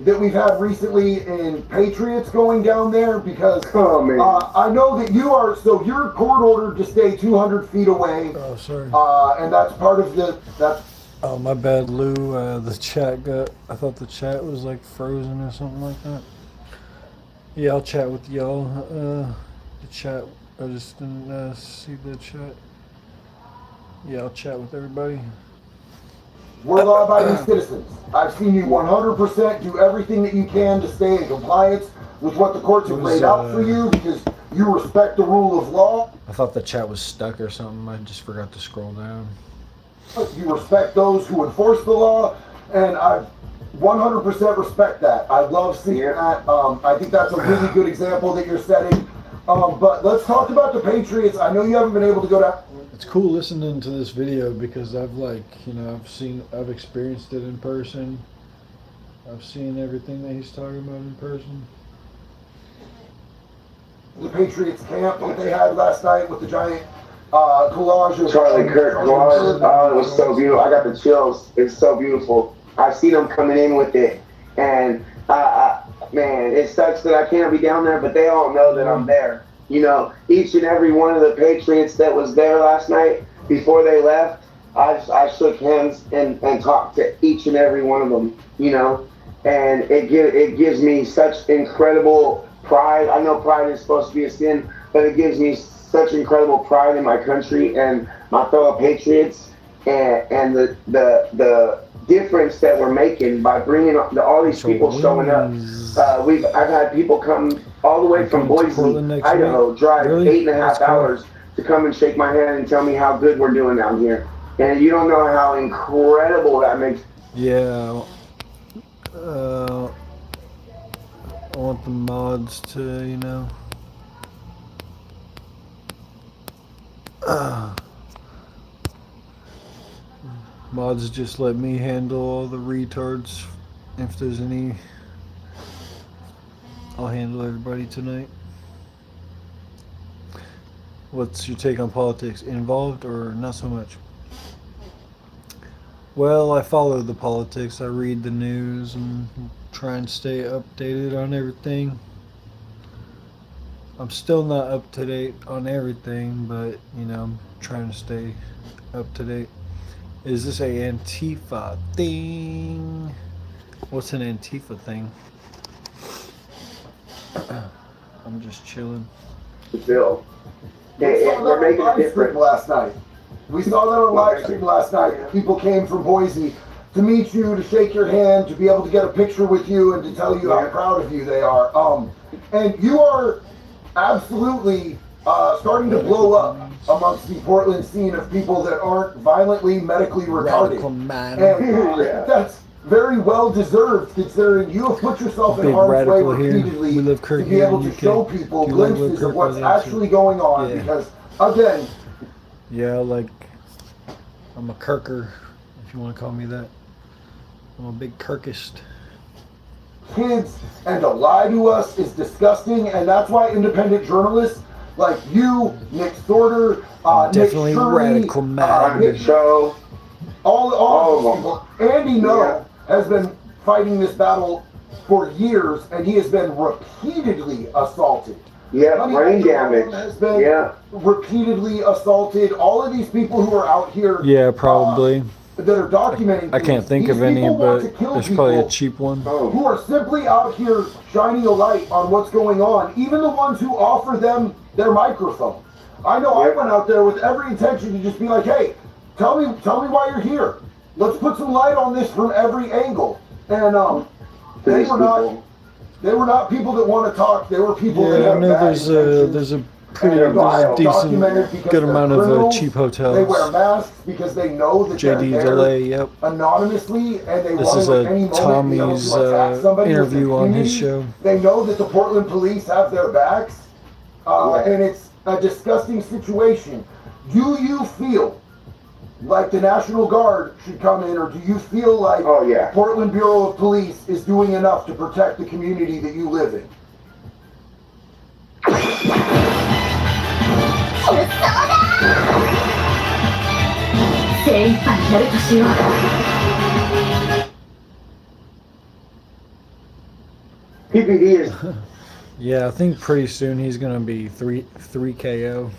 that we've had recently in Patriots going down there, because I know that you are, so you're court ordered to stay 200 feet away. Oh, sorry. And that's part of Oh, my bad, Lou. The chat I thought the chat was like frozen or something like that. Yeah, I'll chat with y'all. The chat, I just didn't see the chat. Yeah, I'll chat with everybody. We're law-abiding citizens. I've seen you 100% do everything that you can to stay in compliance with what the courts have laid out for you, because you respect the rule of law. I thought the chat was stuck or something. I just forgot to scroll down. You respect those who enforce the law, and I 100% respect that. I love seeing that. I think that's a really good example that you're setting. But let's talk about the Patriots. I know you haven't been able to go down. It's cool listening to this video because I've experienced it in person. I've seen everything that he's talking about in person. The Patriots camp that they had last night with the giant collage of Charlie Kirk collage. Oh, it was so beautiful. I got the chills. It's so beautiful. I see them coming in with it, and man, it sucks that I can't be down there, but they all know that I'm there. You know, each and every one of the Patriots that was there last night, before they left, I shook hands and talked to each and every one of them, you know, and it gives me such incredible pride. I know pride is supposed to be a sin, but it gives me such incredible pride in my country and my fellow Patriots, and the difference that we're making by bringing all these people showing up. I've had people come all the way from Boise, Idaho, drive 8.5 hours to come and shake my hand and tell me how good we're doing down here. And you don't know how incredible that makes. Yeah. I want the mods to, you know. Mods just let me handle all the retards. If there's any, I'll handle everybody tonight. What's your take on politics? Involved or not so much? Well, I follow the politics. I read the news and try and stay updated on everything. I'm still not up to date on everything, but you know, I'm trying to stay up to date. Is this a Antifa thing? What's an Antifa thing? I'm just chilling. Bill. We're making a difference last night. We saw that on live stream last night. People came from Boise to meet you, to shake your hand, to be able to get a picture with you, and to tell you how proud of you they are. And you are absolutely starting to blow up amongst the Portland scene of people that aren't violently medically retarded. And very well deserved, considering you have put yourself in Big harm's way radical here. repeatedly We live to Kirk be here able in to UK. show people Do you like glimpses Kirk of what's was actually? actually going on. Yeah. Because again, Yeah, like I'm a Kirker, if you want to call me that. I'm a big Kirkist. kids and to lie to us is disgusting, and that's why independent journalists like you, Nick Sorter, Definitely Nick Shirley, radical mad. Nick Show, all of these people. Andy No has been fighting this battle for years, and he has been repeatedly assaulted. Yeah, Honey brain Badger damage. Has been repeatedly assaulted. All of these people who are out here, Yeah, probably. that are documenting. I can't think things, of any, people want but to kill there's probably a people cheap one. who are simply out here shining a light on what's going on. Even the ones who offer them their microphone. I know I went out there with every intention to just be like, hey, tell me why you're here. Let's put some light on this from every angle. And they were not people that want to talk. They were people that Yeah, I have know bad there's a pretty decent, good amount of cheap hotels. They wear masks because they know that JD's they're there LA, yep. anonymously, and they This want is to at any a moment be able Tommy's to attack somebody with interview on his impunity. show. They know that the Portland police have their backs, and it's a disgusting situation. Do you feel like the National Guard should come in, or do you feel like Portland Bureau of Police is doing enough to protect the community that you live in? PPD is Yeah, I think pretty soon he's gonna be 3 KO.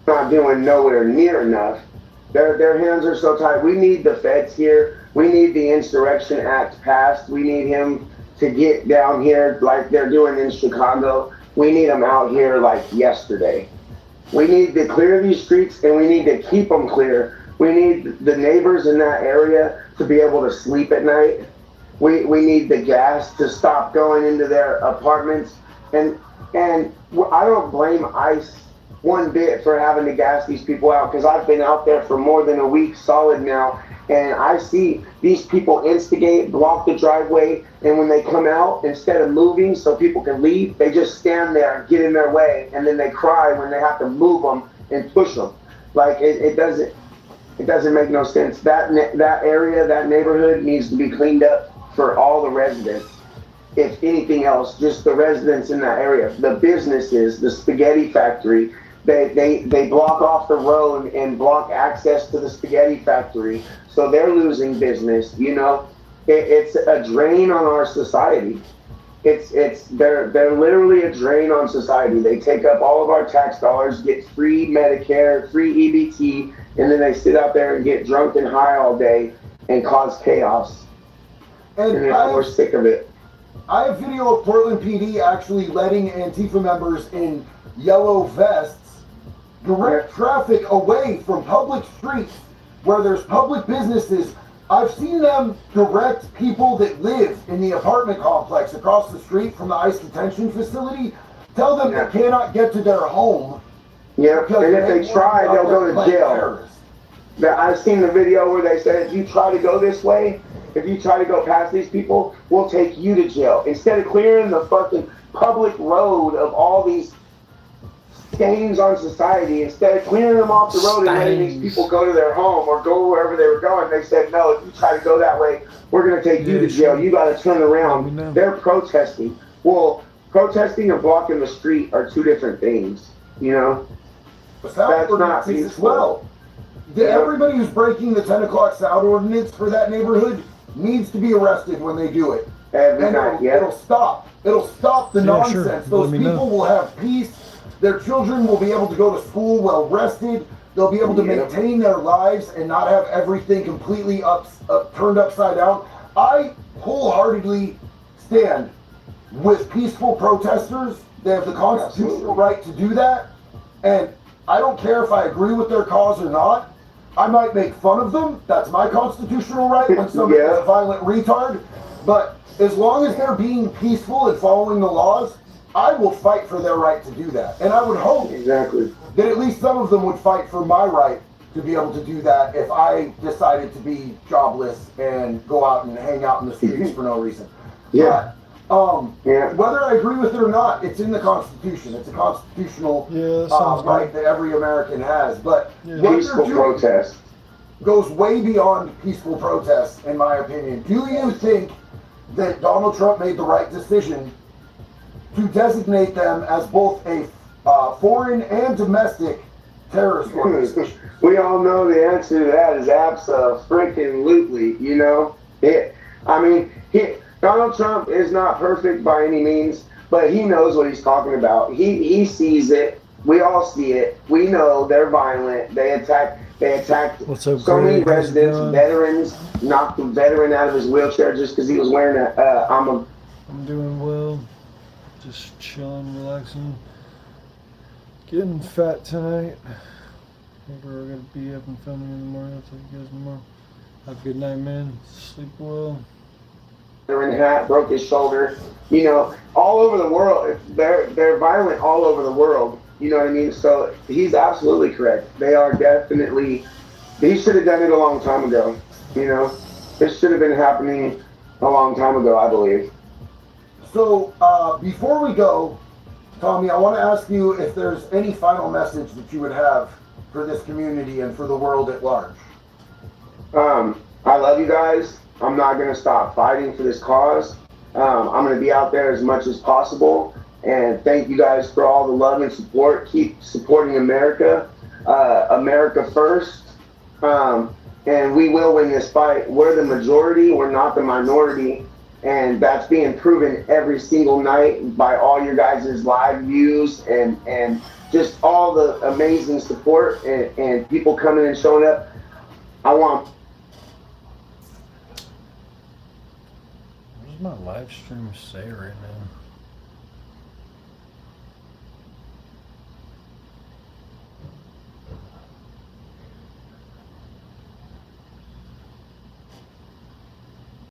not doing nowhere near enough. Their hands are so tight. We need the feds here. We need the Insurrection Act passed. We need him to get down here like they're doing in Chicago. We need him out here like yesterday. We need to clear these streets, and we need to keep them clear. We need the neighbors in that area to be able to sleep at night. We need the gas to stop going into their apartments. And I don't blame ICE one bit for having to gas these people out, because I've been out there for more than a week solid now, and I see these people instigate, block the driveway, and when they come out, instead of moving so people can leave, they just stand there and get in their way, and then they cry when they have to move them and push them. Like it doesn't make no sense. That area, that neighborhood needs to be cleaned up for all the residents. If anything else, just the residents in that area, the businesses, the spaghetti factory, they block off the road and block access to the spaghetti factory, so they're losing business. You know, it's a drain on our society. They're literally a drain on society. They take up all of our tax dollars, get free Medicare, free EBT, and then they sit out there and get drunk and high all day and cause chaos. And we're sick of it. I have video of Portland PD actually letting Antifa members in yellow vests direct traffic away from public streets where there's public businesses. I've seen them direct people that live in the apartment complex across the street from the ICE detention facility, tell them they cannot get to their home. Yeah, and if they try, they'll go to jail. I've seen the video where they said, if you try to go this way, if you try to go past these people, we'll take you to jail. Instead of clearing the fucking public road of all these stains on society, instead of clearing them off the road and letting these people go to their home or go wherever they were going, they said, no, if you try to go that way, we're going to take you to jail. You got to turn around. They're protesting. Well, protesting and blocking the street are two different things, you know? That's not peaceful. Everybody who's breaking the 10 o'clock sound ordinance for that neighborhood needs to be arrested when they do it. It'll stop. It'll stop the nonsense. Those people will have peace. Their children will be able to go to school well rested. They'll be able to maintain their lives and not have everything completely turned upside down. I wholeheartedly stand with peaceful protesters. They have the constitutional right to do that. And I don't care if I agree with their cause or not. I might make fun of them. That's my constitutional right when somebody is a violent retard. But as long as they're being peaceful and following the laws, I will fight for their right to do that. And I would hope that at least some of them would fight for my right to be able to do that if I decided to be jobless and go out and hang out in the streets for no reason. Yeah. Whether I agree with it or not, it's in the Constitution. It's a constitutional right that every American has. But what Peaceful they're doing protest goes way beyond peaceful protests, in my opinion. Do you think that Donald Trump made the right decision to designate them as both a foreign and domestic terrorist organization? We all know the answer to that is abso-freaking-lutely, you know? Donald Trump is not perfect by any means, but he knows what he's talking about. He sees it. We all see it. We know they're violent. They attacked so many residents, veterans, knocked the veteran out of his wheelchair just because he was wearing I'm doing well. Just chilling, relaxing. Getting fat tonight. We're gonna be up and filming in the morning. I'll tell you guys tomorrow. Have a good night, man. Sleep well. veteran hat, broke his shoulder. You know, all over the world. They're violent all over the world. You know what I mean? So he's absolutely correct. They are definitely. He should have done it a long time ago. You know, this should have been happening a long time ago, I believe. So before we go, Tommy, I want to ask you if there's any final message that you would have for this community and for the world at large. I love you guys. I'm not going to stop fighting for this cause. I'm going to be out there as much as possible. And thank you guys for all the love and support. Keep supporting America. America first. And we will win this fight. We're the majority. We're not the minority. And that's being proven every single night by all your guys' live views and just all the amazing support and people coming and showing up. I want. What does my live stream say right now?